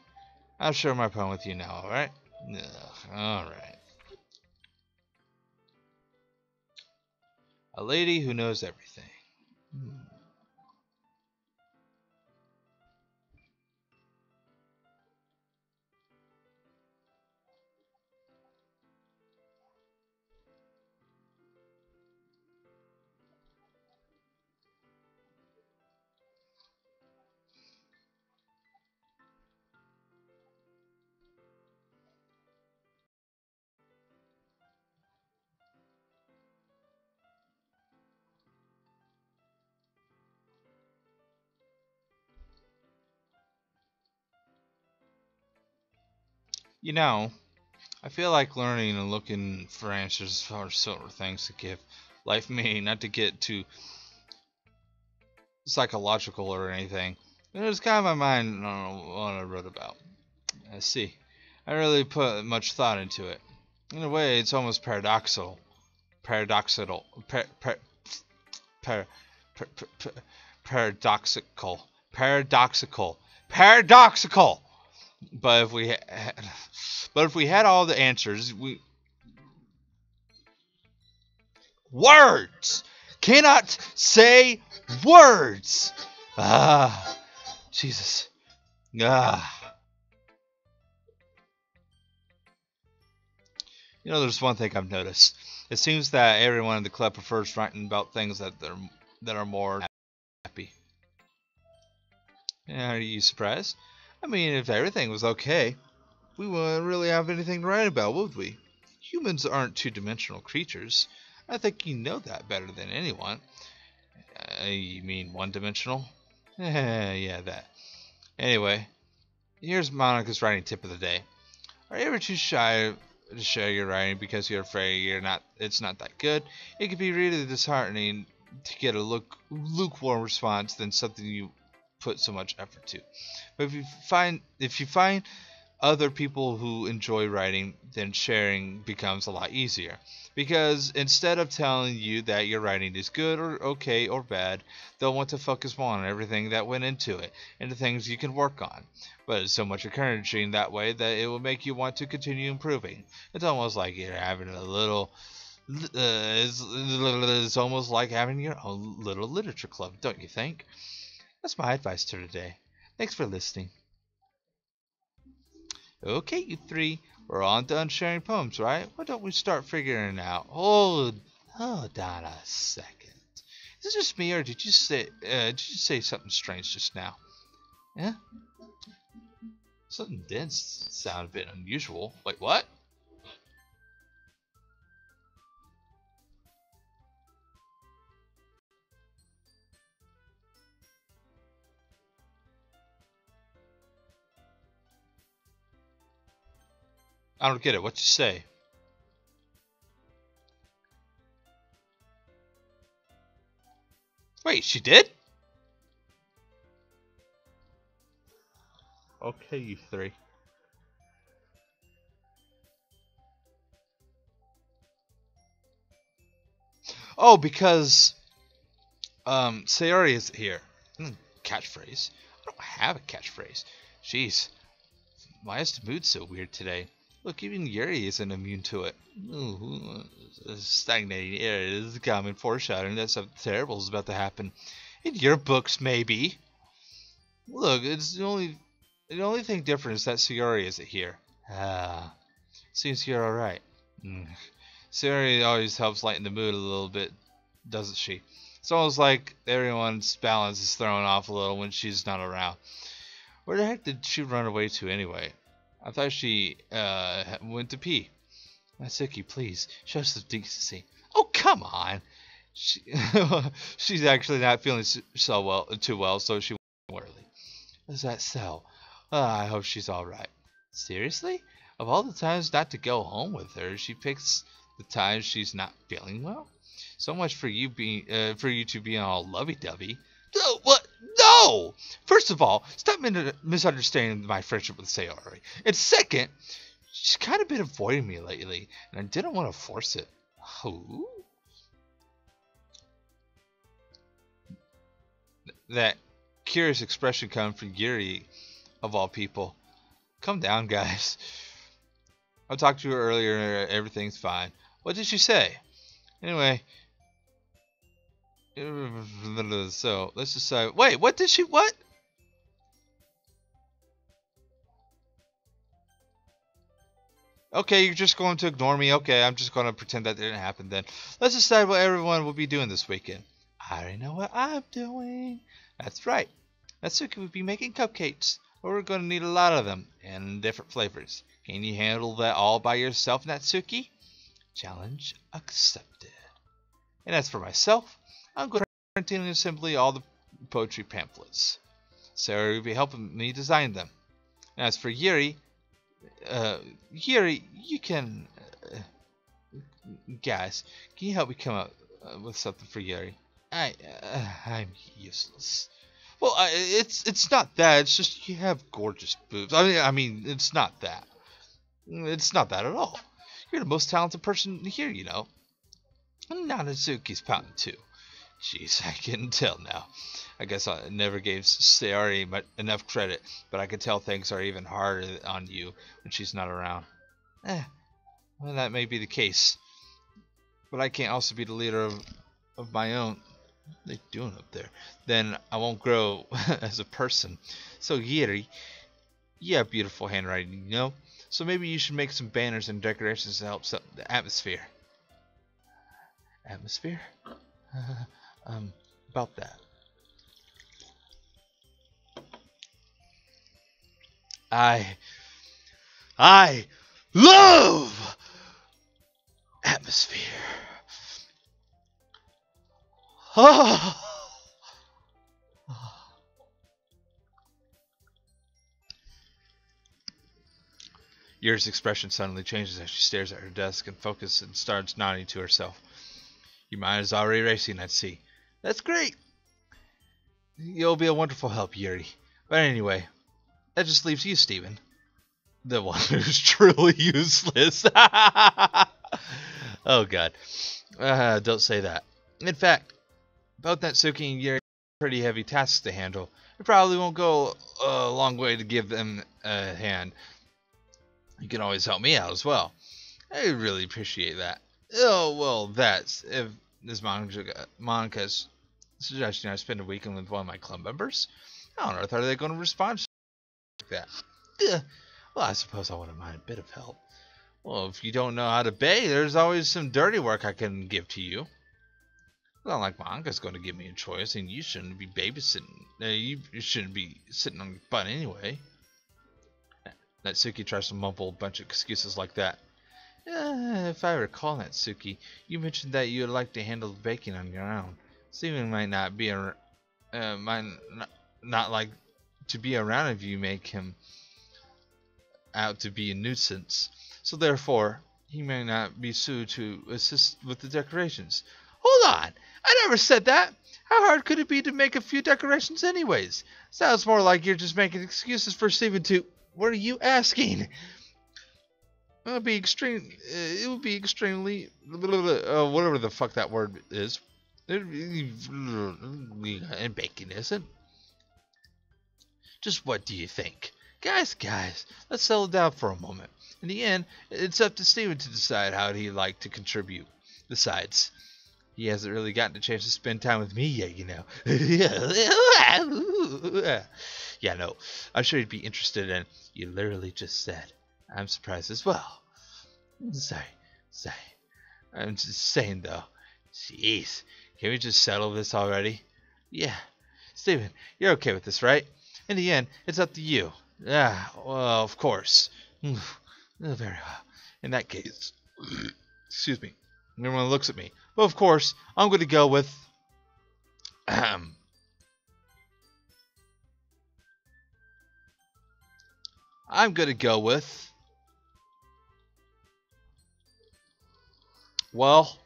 I'll share my poem with you now, alright? Alright. A lady who knows everything. You know, I feel like learning and looking for answers for sort of things to give life meaning, not to get too psychological or anything. It was kind of my mind on what I wrote about. I see. I really put much thought into it. In a way, it's almost paradoxical. Paradoxical. Par, par, par, paradoxical. Paradoxical. Paradoxical. But if we had all the answers, words cannot say words. Jesus. You know, there's one thing I've noticed. It seems that everyone in the club prefers writing about things that are more happy. Are you surprised? I mean, if everything was okay, we wouldn't really have anything to write about, would we? Humans aren't two-dimensional creatures. I think you know that better than anyone. You mean one-dimensional? Yeah, that. Anyway, here's Monica's writing tip of the day. Are you ever too shy to share your writing because you're afraid it's not that good? It can be really disheartening to get a lukewarm response than something you put so much effort to. But if you find other people who enjoy writing, then sharing becomes a lot easier. Because instead of telling you that your writing is good or okay or bad, they'll want to focus more on everything that went into it and the things you can work on. But it's so much encouraging that way that it will make you want to continue improving. It's almost like you're having a little. It's almost like having your own little literature club, don't you think? That's my advice to today. Thanks for listening. Okay, you three, we're all done sharing poems, right? Why don't we start figuring it out? Hold on a second. Is this just me, or did you say something strange just now? Yeah? Something did sound a bit unusual. Wait, what? I don't get it. What'd you say? Wait, she did? Okay, you three. Oh, because Sayori is here. Catchphrase. I don't have a catchphrase. Jeez, why is the mood so weird today? Look, even Yuri isn't immune to it. Ooh, stagnating air is a common foreshadowing that something terrible is about to happen. In your books, maybe. Look, it's the only thing different is that Sayori isn't here. Ah, seems you're all right. Sayori always helps lighten the mood a little bit, doesn't she? It's almost like everyone's balance is thrown off a little when she's not around. Where the heck did she run away to anyway? I thought she went to pee. Natsuki, please, show some decency. Oh, come on. She's actually not feeling too well, so she went early. Is that so? I hope she's all right. Seriously? Of all the times not to go home with her, she picks the times she's not feeling well. So much for you two being all lovey-dovey. No, what? No! First of all, stop misunderstanding my friendship with Sayori. And second, she's kind of been avoiding me lately, and I didn't want to force it. Who? That curious expression coming from Yuri, of all people. Calm down, guys. I talked to her earlier, and everything's fine. What did she say? Anyway. So, let's decide. Wait, what did she. What? Okay, you're just going to ignore me. Okay, I'm just going to pretend that didn't happen then. Let's decide what everyone will be doing this weekend. I already know what I'm doing. That's right. Natsuki will be making cupcakes. We're going to need a lot of them, and different flavors. Can you handle that all by yourself, Natsuki? Challenge accepted. And as for myself, I'm going to printing and assembly all the poetry pamphlets. Sarah will be helping me design them. And as for Yuri, you can, guys, can you help me come up with something for Yuri? I'm useless. Well, it's not that. It's just you have gorgeous boobs. I mean, it's not that. It's not that at all. You're the most talented person here, you know. Natsuki's pouting too. Jeez, I can tell now. I guess I never gave Sayori enough credit, but I can tell things are even harder on you when she's not around. Well, that may be the case. But I can't also be the leader of my own. What are they doing up there? Then I won't grow as a person. So, Yuri, you have beautiful handwriting, you know? So maybe you should make some banners and decorations to help set the atmosphere. Atmosphere? About that. I love atmosphere. Oh. Yuri's expression suddenly changes as she stares at her desk and focuses and starts nodding to herself. Your mind is already racing, I see. That's great. You'll be a wonderful help, Yuri. But anyway, that just leaves you, Steven. The one who's truly useless. Oh, God. Don't say that. In fact, both Natsuki and Yuri have pretty heavy tasks to handle. It probably won't go a long way to give them a hand. You can always help me out as well. I really appreciate that. Oh, well, that's if this Monica's suggesting I spend a weekend with one of my club members. How on earth are they going to respond like that? Well, I suppose I wouldn't mind a bit of help. Well, if you don't know how to bathe, there's always some dirty work I can give to you. It's not like Monica's going to give me a choice, and you shouldn't be babysitting. You shouldn't be sitting on your butt anyway. Natsuki tries to mumble a bunch of excuses like that. If I recall, Natsuki, you mentioned that you would like to handle the baking on your own. Steven might not be not like to be around if you make him out to be a nuisance. So therefore, he may not be suited to assist with the decorations. Hold on! I never said that! How hard could it be to make a few decorations anyways? Sounds more like you're just making excuses for Steven to... What are you asking? It would be extremely... whatever the fuck that word is. And baking isn't. Just what do you think? Guys, let's settle down for a moment. In the end, it's up to Steven to decide how he'd like to contribute. Besides, he hasn't really gotten a chance to spend time with me yet, you know. Yeah, no, I'm sure he'd be interested in. You literally just said. I'm surprised as well. Sorry. I'm just saying, though. Jeez, can we just settle this already? Yeah. Steven, you're okay with this, right? In the end, it's up to you. Yeah, well, of course. Very well. In that case, excuse me. Everyone looks at me. Well, of course, I'm going to go with... I'm going to go with... Well...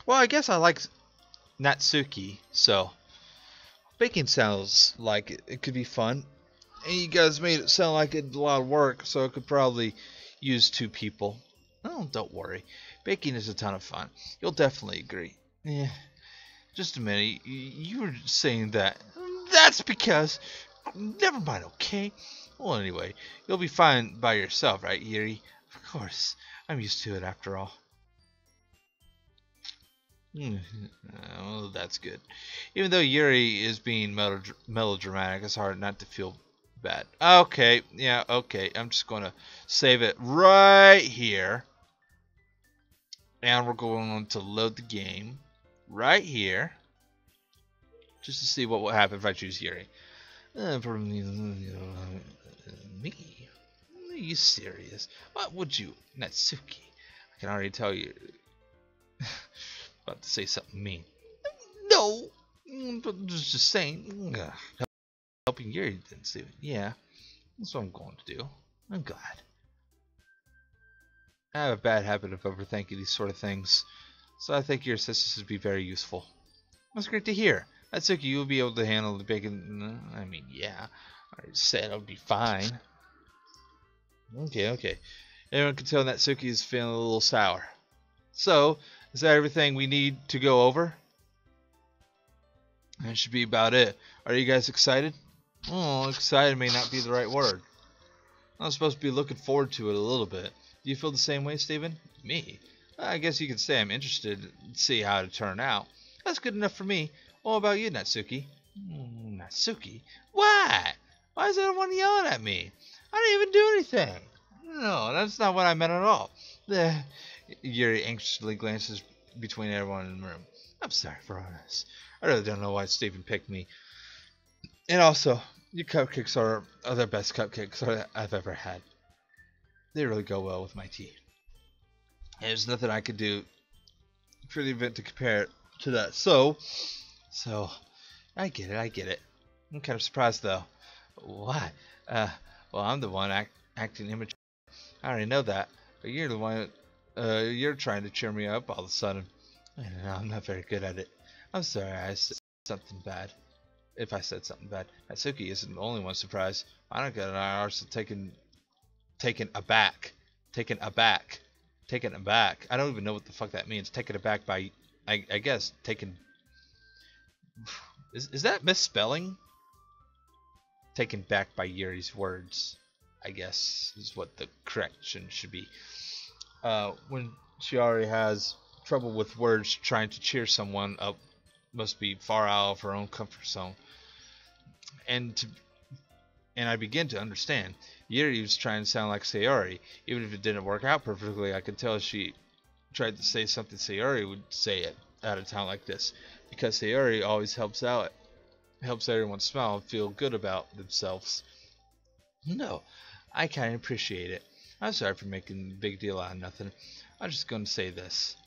Well, I guess I like Natsuki, so... Baking sounds like it could be fun. And you guys made it sound like it's a lot of work, so it could probably use 2 people. Oh, don't worry. Baking is a ton of fun. You'll definitely agree. Yeah. Just a minute. You were saying that. That's because... Never mind, okay? Well, anyway, you'll be fine by yourself, right, Yuri? Of course. I'm used to it, after all. Well, that's good. Even though Yuri is being melodramatic, it's hard not to feel bad. Okay, yeah, okay. I'm just going to save it right here. And we're going to load the game right here. Just to see what will happen if I choose Yuri. Me? Are you serious? What would you? Natsuki. I can already tell you. About to say something mean. No! But just saying. Helping Yuri then, Steven. Yeah. That's what I'm going to do. I'm glad. I have a bad habit of overthinking these sort of things. So I think your assistance would be very useful. That's great to hear. Natsuki, you'll be able to handle the bacon. I mean, yeah. I said it would be fine. Okay. Everyone can tell Natsuki is feeling a little sour. So, is that everything we need to go over? That should be about it. Are you guys excited? Oh, excited may not be the right word. I'm supposed to be looking forward to it a little bit. Do you feel the same way, Steven? Me? I guess you could say I'm interested to see how it turned out. That's good enough for me. What about you, Natsuki? Natsuki? Why? Why is everyone yelling at me? I didn't even do anything. No, that's not what I meant at all. Yuri anxiously glances between everyone in the room. I'm sorry for all this. I really don't know why Steven picked me. And also, your cupcakes are the best cupcakes I've ever had. They really go well with my tea. And there's nothing I could do for the event to compare it to that. So, So, I get it, I get it. I'm kind of surprised though. Why? Uh, well, I'm the one acting immature. I already know that, but you're the one. You're trying to cheer me up all of a sudden. I don't know. I'm not very good at it. I'm sorry. I said something bad. If I said something bad, Natsuki isn't the only one surprised. I don't get an IR taken aback, taken aback, taken aback. I don't even know what the fuck that means. Taken aback by, I guess taken. Is that misspelling? Taken back by Yuri's words, I guess is what the correction should be. When she already has trouble with words, trying to cheer someone up must be far out of her own comfort zone. And I begin to understand. Yuri was trying to sound like Sayori. Even if it didn't work out perfectly, I could tell she tried to say something Sayori would say it at a time like this. Because Sayori always helps everyone smile and feel good about themselves. No, I kind of appreciate it. I'm sorry for making a big deal out of nothing. I'm just going to say this.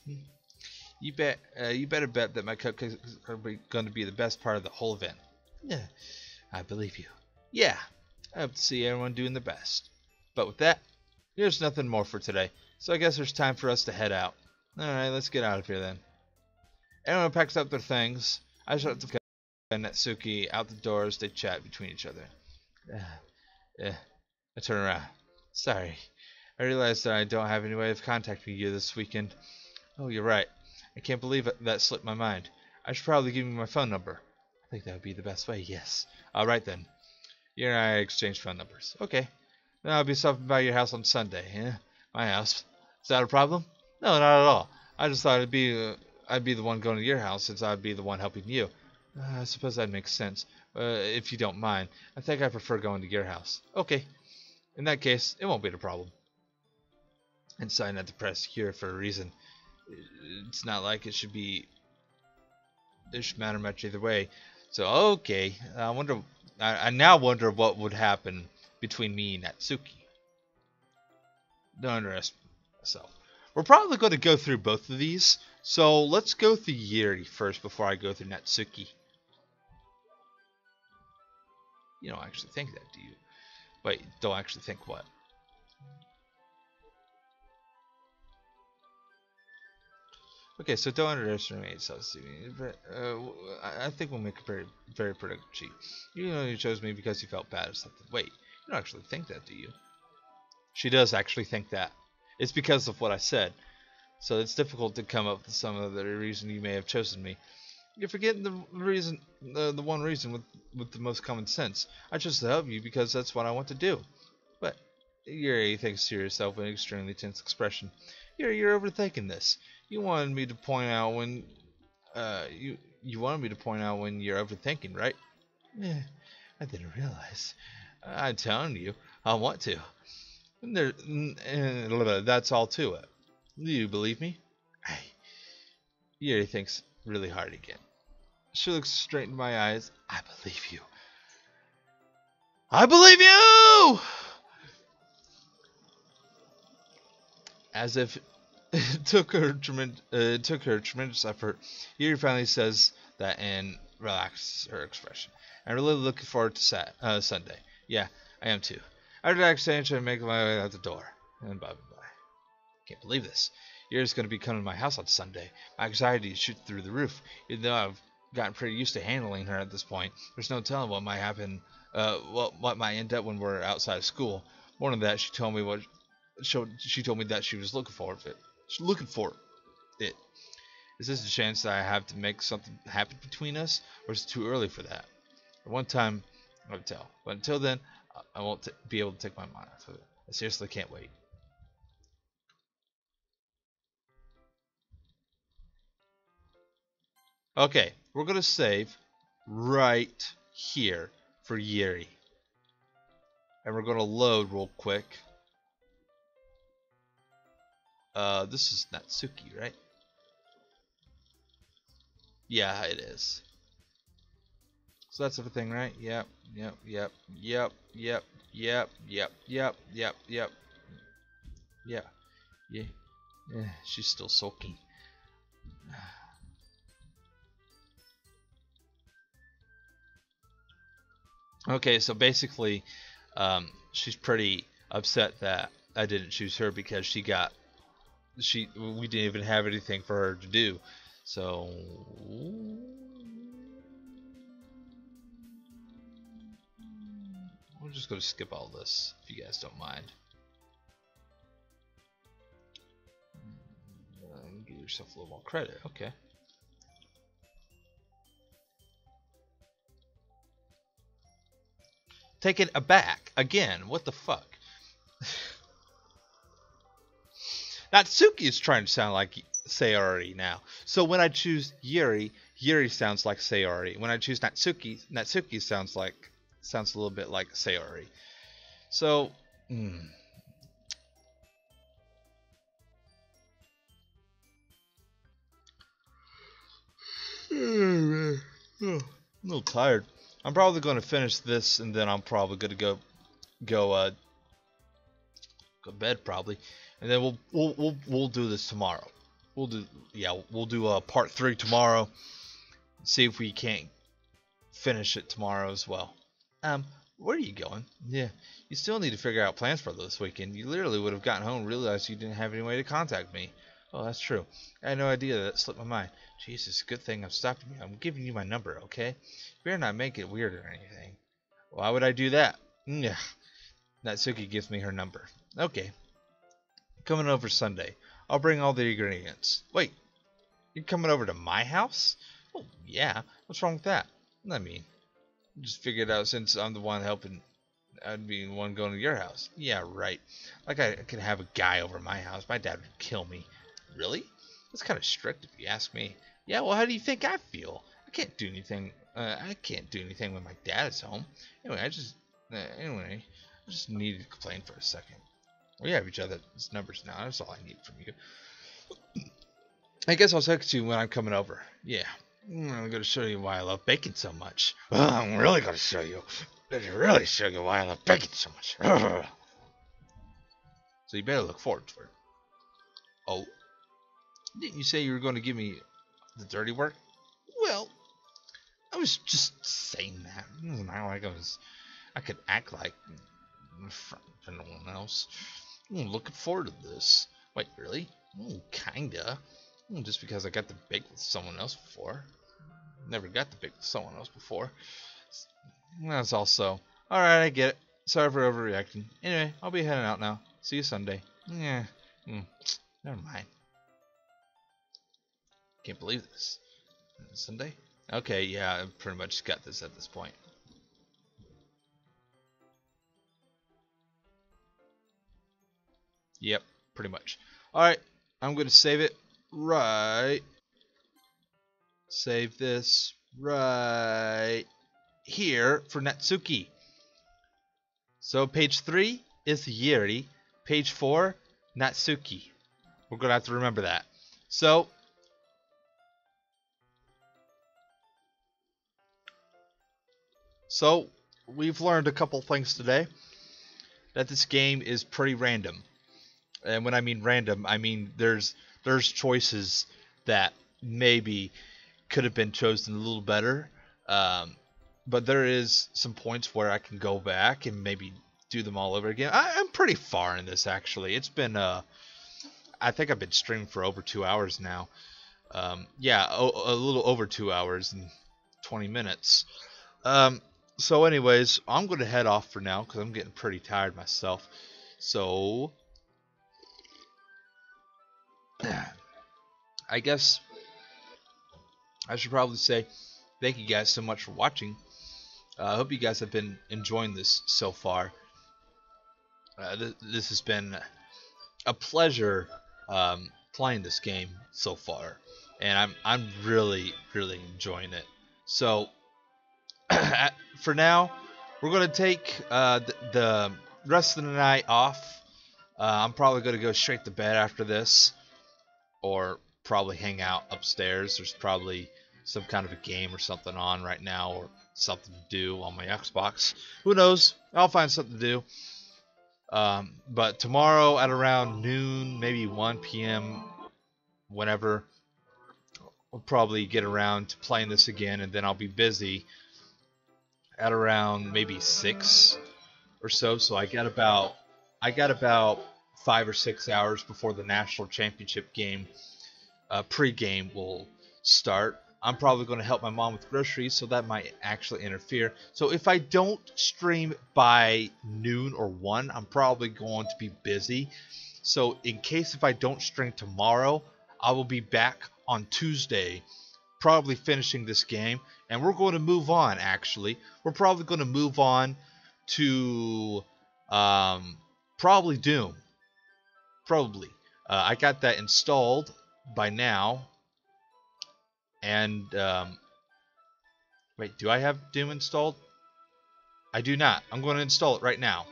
You better bet that my cupcakes are going to be the best part of the whole event. Yeah, I believe you. Yeah, I hope to see everyone doing their best. But with that, there's nothing more for today, so I guess there's time for us to head out. Alright, let's get out of here then. Everyone packs up their things. I shut the and Natsuki out the door as they chat between each other. I turn around. Sorry. I realized that I don't have any way of contacting you this weekend. Oh, you're right. I can't believe that slipped my mind. I should probably give you my phone number. I think that would be the best way, yes. Alright then. You and I exchange phone numbers. Okay. Then I'll be stopping by your house on Sunday. Yeah? My house. Is that a problem? No, not at all. I just thought I'd be the one going to your house since I'd be the one helping you. I suppose that makes sense. If you don't mind. I think I prefer going to your house. Okay. In that case, it won't be the problem. And sign not to press here for a reason. It's not like it should matter much either way. So, okay. I now wonder what would happen between me and Natsuki. Don't underestimate myself. We're probably going to go through both of these. So, let's go through Yuri first before I go through Natsuki. You don't actually think that, do you? Wait, don't actually think what? Okay, so don't underestimate self-esteem. I think we'll make a very, very productive cheat. You know you chose me because you felt bad or something. Wait, you don't actually think that, do you? She does actually think that. It's because of what I said. So it's difficult to come up with some other reason you may have chosen me. You're forgetting the reason, the one reason with the most common sense. I chose to help you because that's what I want to do. But Yuri thinks to yourself with an extremely tense expression. You're overthinking this. You wanted me to point out when you wanted me to point out when you're overthinking, right? Yeah, I didn't realize. I'm telling you, I want to. That's all to it. Do you believe me? Yuri thinks really hard again. She looks straight in my eyes. I believe you. I believe you! As if it took her tremendous effort, Yuri finally says that and relaxes her expression. I'm really looking forward to Sunday. Yeah, I am too. I relax and make my way out the door. And bye. Can't believe this. Yuri's going to be coming to my house on Sunday. My anxiety is shooting through the roof. Even though I've gotten pretty used to handling her at this point, there's no telling what might happen. What might end up when we're outside of school. More than that, she told me that she was looking for it. She's looking for it. Is this a chance that I have to make something happen between us, or is it too early for that? At one time, I would tell, but until then, I won't be able to take my mind off of it. I seriously can't wait. Okay, we're gonna save right here for Yuri, and we're gonna load real quick. This is Natsuki, right? Yeah, it is. So that's everything, right? Yep. Yeah, she's still sulking. Okay, so basically, she's pretty upset that I didn't choose her because we didn't even have anything for her to do. So we're just gonna skip all this if you guys don't mind. Give yourself a little more credit. Okay. Taken aback again. What the fuck? Natsuki is trying to sound like Sayori now. So when I choose Yuri, Yuri sounds like Sayori. When I choose Natsuki, Natsuki sounds a little bit like Sayori. So, I'm a little tired. I'm probably going to finish this, and then I'm probably going to go to bed probably, and then we'll do this tomorrow. We'll do part 3 tomorrow. See if we can't finish it tomorrow as well. Where are you going? Yeah, you still need to figure out plans for this weekend. You literally would have gotten home and realized you didn't have any way to contact me. Oh, that's true. I had no idea that slipped my mind. Jesus, good thing I'm stopping you. I'm giving you my number, okay? You better not make it weird or anything. Why would I do that? Yeah. Natsuki gives me her number. Okay. Coming over Sunday. I'll bring all the ingredients. Wait, you're coming over to my house? Oh, yeah. What's wrong with that? I mean, just figured out since I'm the one helping, I'd be the one going to your house. Yeah, right. Like I could have a guy over my house. My dad would kill me. Really? That's kind of strict if you ask me. Yeah, well, how do you think I feel? I can't do anything. I can't do anything when my dad is home. Anyway, I just needed to complain for a second. We have each other's numbers now. That's all I need from you. I guess I'll text you when I'm coming over. Yeah. I'm going to show you why I love bacon so much. I'm really going to show you. Really show you why I love bacon so much. So you better look forward to it. Oh. Didn't you say you were going to give me the dirty work? Well, I was just saying that. It's not like I could act like for no one else. I'm looking forward to this. Wait, really? Kinda. Just because I got to bake with someone else before. Never got to bake with someone else before. That's also. Alright, I get it. Sorry for overreacting. Anyway, I'll be heading out now. See you Sunday. Yeah. Never mind. Can't believe this. Sunday? Okay, yeah, I pretty much got this at this point. Yep, pretty much. Alright, I'm going to save it right. Save this right here for Natsuki. So page 3 is Yuri. Page 4, Natsuki. We're going to have to remember that. So we've learned a couple things today. That this game is pretty random. And when I mean random, I mean there's choices that maybe could have been chosen a little better. But there is some points where I can go back and maybe do them all over again. I'm pretty far in this, actually. It's been, I think I've been streaming for over 2 hours now. Yeah, a little over 2 hours and 20 minutes. So anyways, I'm going to head off for now because I'm getting pretty tired myself. So I guess I should probably say thank you guys so much for watching. I hope you guys have been enjoying this so far. This has been a pleasure playing this game so far, and I'm really enjoying it. So for now, we're gonna take the rest of the night off. I'm probably gonna go straight to bed after this, or probably hang out upstairs. There's probably some kind of a game or something on right now, or something to do on my Xbox. Who knows? I'll find something to do. But tomorrow at around noon, maybe 1 p.m., whenever, we'll probably get around to playing this again, and then I'll be busy at around maybe 6 or so. So I got about 5 or 6 hours before the national championship game pre-game will start. I'm probably going to help my mom with groceries, so that might actually interfere. So if I don't stream by noon or 1, I'm probably going to be busy. So in case if I don't stream tomorrow, I will be back on Tuesday, probably finishing this game, and we're going to move on. Actually, we're probably going to move on to probably Doom. Probably. I got that installed by now. And, wait, do I have Doom installed? I do not. I'm going to install it right now.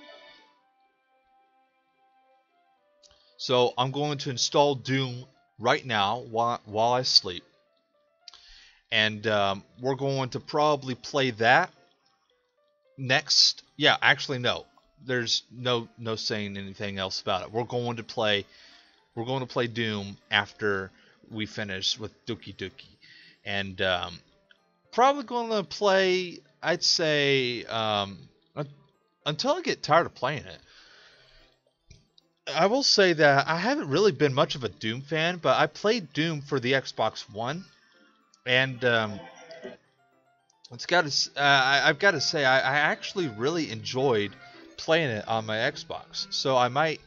So I'm going to install Doom right now while I sleep. And we're going to probably play that next. Yeah, actually, no. There's no saying anything else about it. We're going to play Doom after we finish with Doki Doki. And probably going to play, I'd say, until I get tired of playing it. I will say that I haven't really been much of a Doom fan, but I played Doom for the Xbox One, and I've got to say I actually really enjoyed playing it on my Xbox. So I might,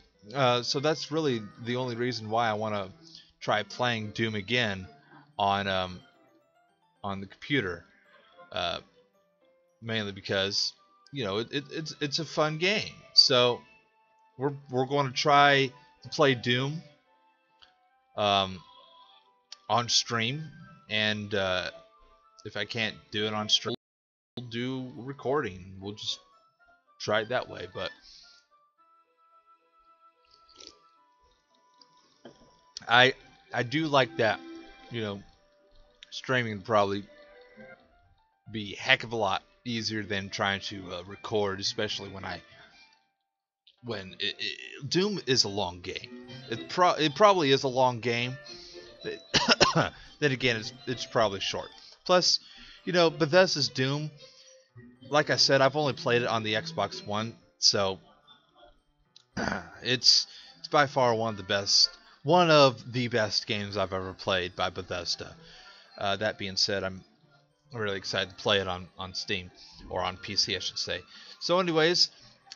so that's really the only reason why I want to try playing Doom again on the computer, mainly because it's a fun game. So we're going to try to play Doom on stream, and if I can't do it on stream, we'll do recording. We'll just try it that way. But I do like that. Streaming would probably be a heck of a lot easier than trying to record, especially when Doom is a long game. It probably is a long game. Then again, it's probably short. Plus, Bethesda's Doom. Like I said, I've only played it on the Xbox One, so it's by far one of the best games I've ever played by Bethesda. That being said, I'm really excited to play it on Steam, or on PC, I should say. So anyways,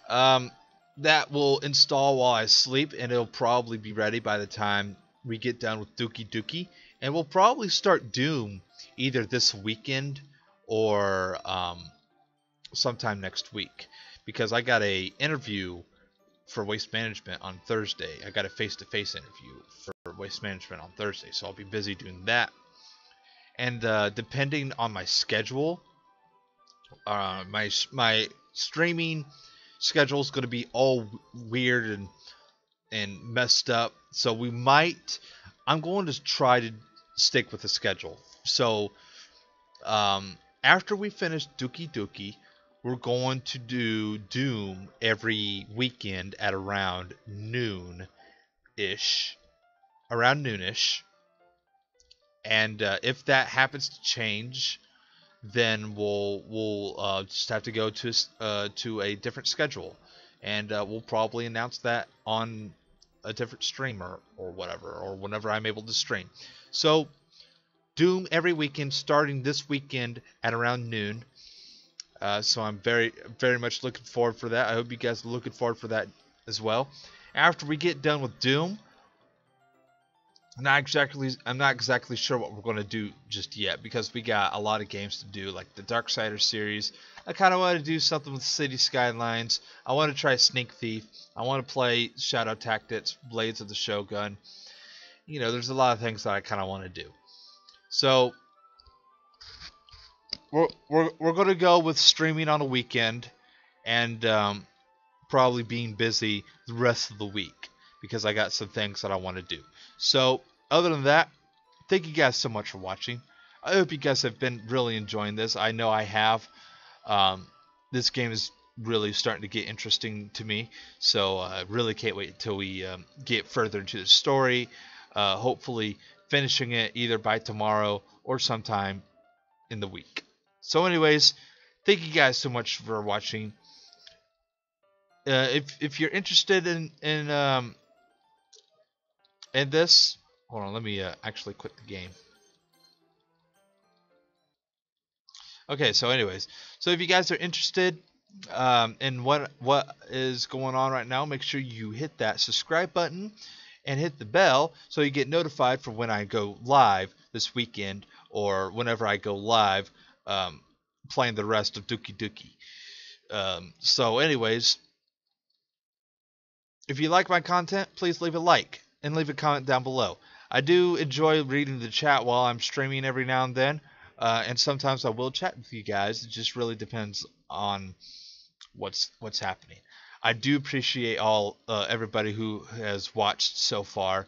that will install while I sleep, and it'll probably be ready by the time we get done with Doki Doki. And we'll probably start Doom either this weekend or sometime next week, because I got a interview for Waste Management on Thursday. I got a face-to-face interview for Waste Management on Thursday, so I'll be busy doing that. And depending on my schedule, my streaming schedule is going to be all weird and messed up. So I'm going to try to stick with the schedule. So after we finish Doki Doki, we're going to do Doom every weekend at around noon-ish. Around noonish. And if that happens to change, then we'll just have to go to a different schedule, and we'll probably announce that on a different stream or whatever, or whenever I'm able to stream. So Doom every weekend, starting this weekend at around noon. So I'm very, very much looking forward for that. I hope you guys are looking forward for that as well. After we get done with Doom, I'm not exactly sure what we're going to do just yet, because we got a lot of games to do, like the Darksiders series. I kind of want to do something with City Skylines. I want to try Sneak Thief. I want to play Shadow Tactics, Blades of the Shogun. There's a lot of things that I kind of want to do. So we're going to go with streaming on a weekend, and probably being busy the rest of the week, because I got some things that I want to do. So, other than that, thank you guys so much for watching. I hope you guys have been really enjoying this. I know I have. This game is really starting to get interesting to me, so I really can't wait until we get further into the story. Hopefully finishing it either by tomorrow or sometime in the week. So anyways, thank you guys so much for watching. If you're interested in this, hold on, let me actually quit the game. Okay, so anyways, so if you guys are interested in what is going on right now, make sure you hit that subscribe button and hit the bell so you get notified for when I go live this weekend or whenever I go live playing the rest of Doki Doki. So anyways, if you like my content, please leave a like and leave a comment down below. I do enjoy reading the chat while I'm streaming every now and then, and sometimes I will chat with you guys. It just really depends on what's happening. I do appreciate everybody who has watched so far.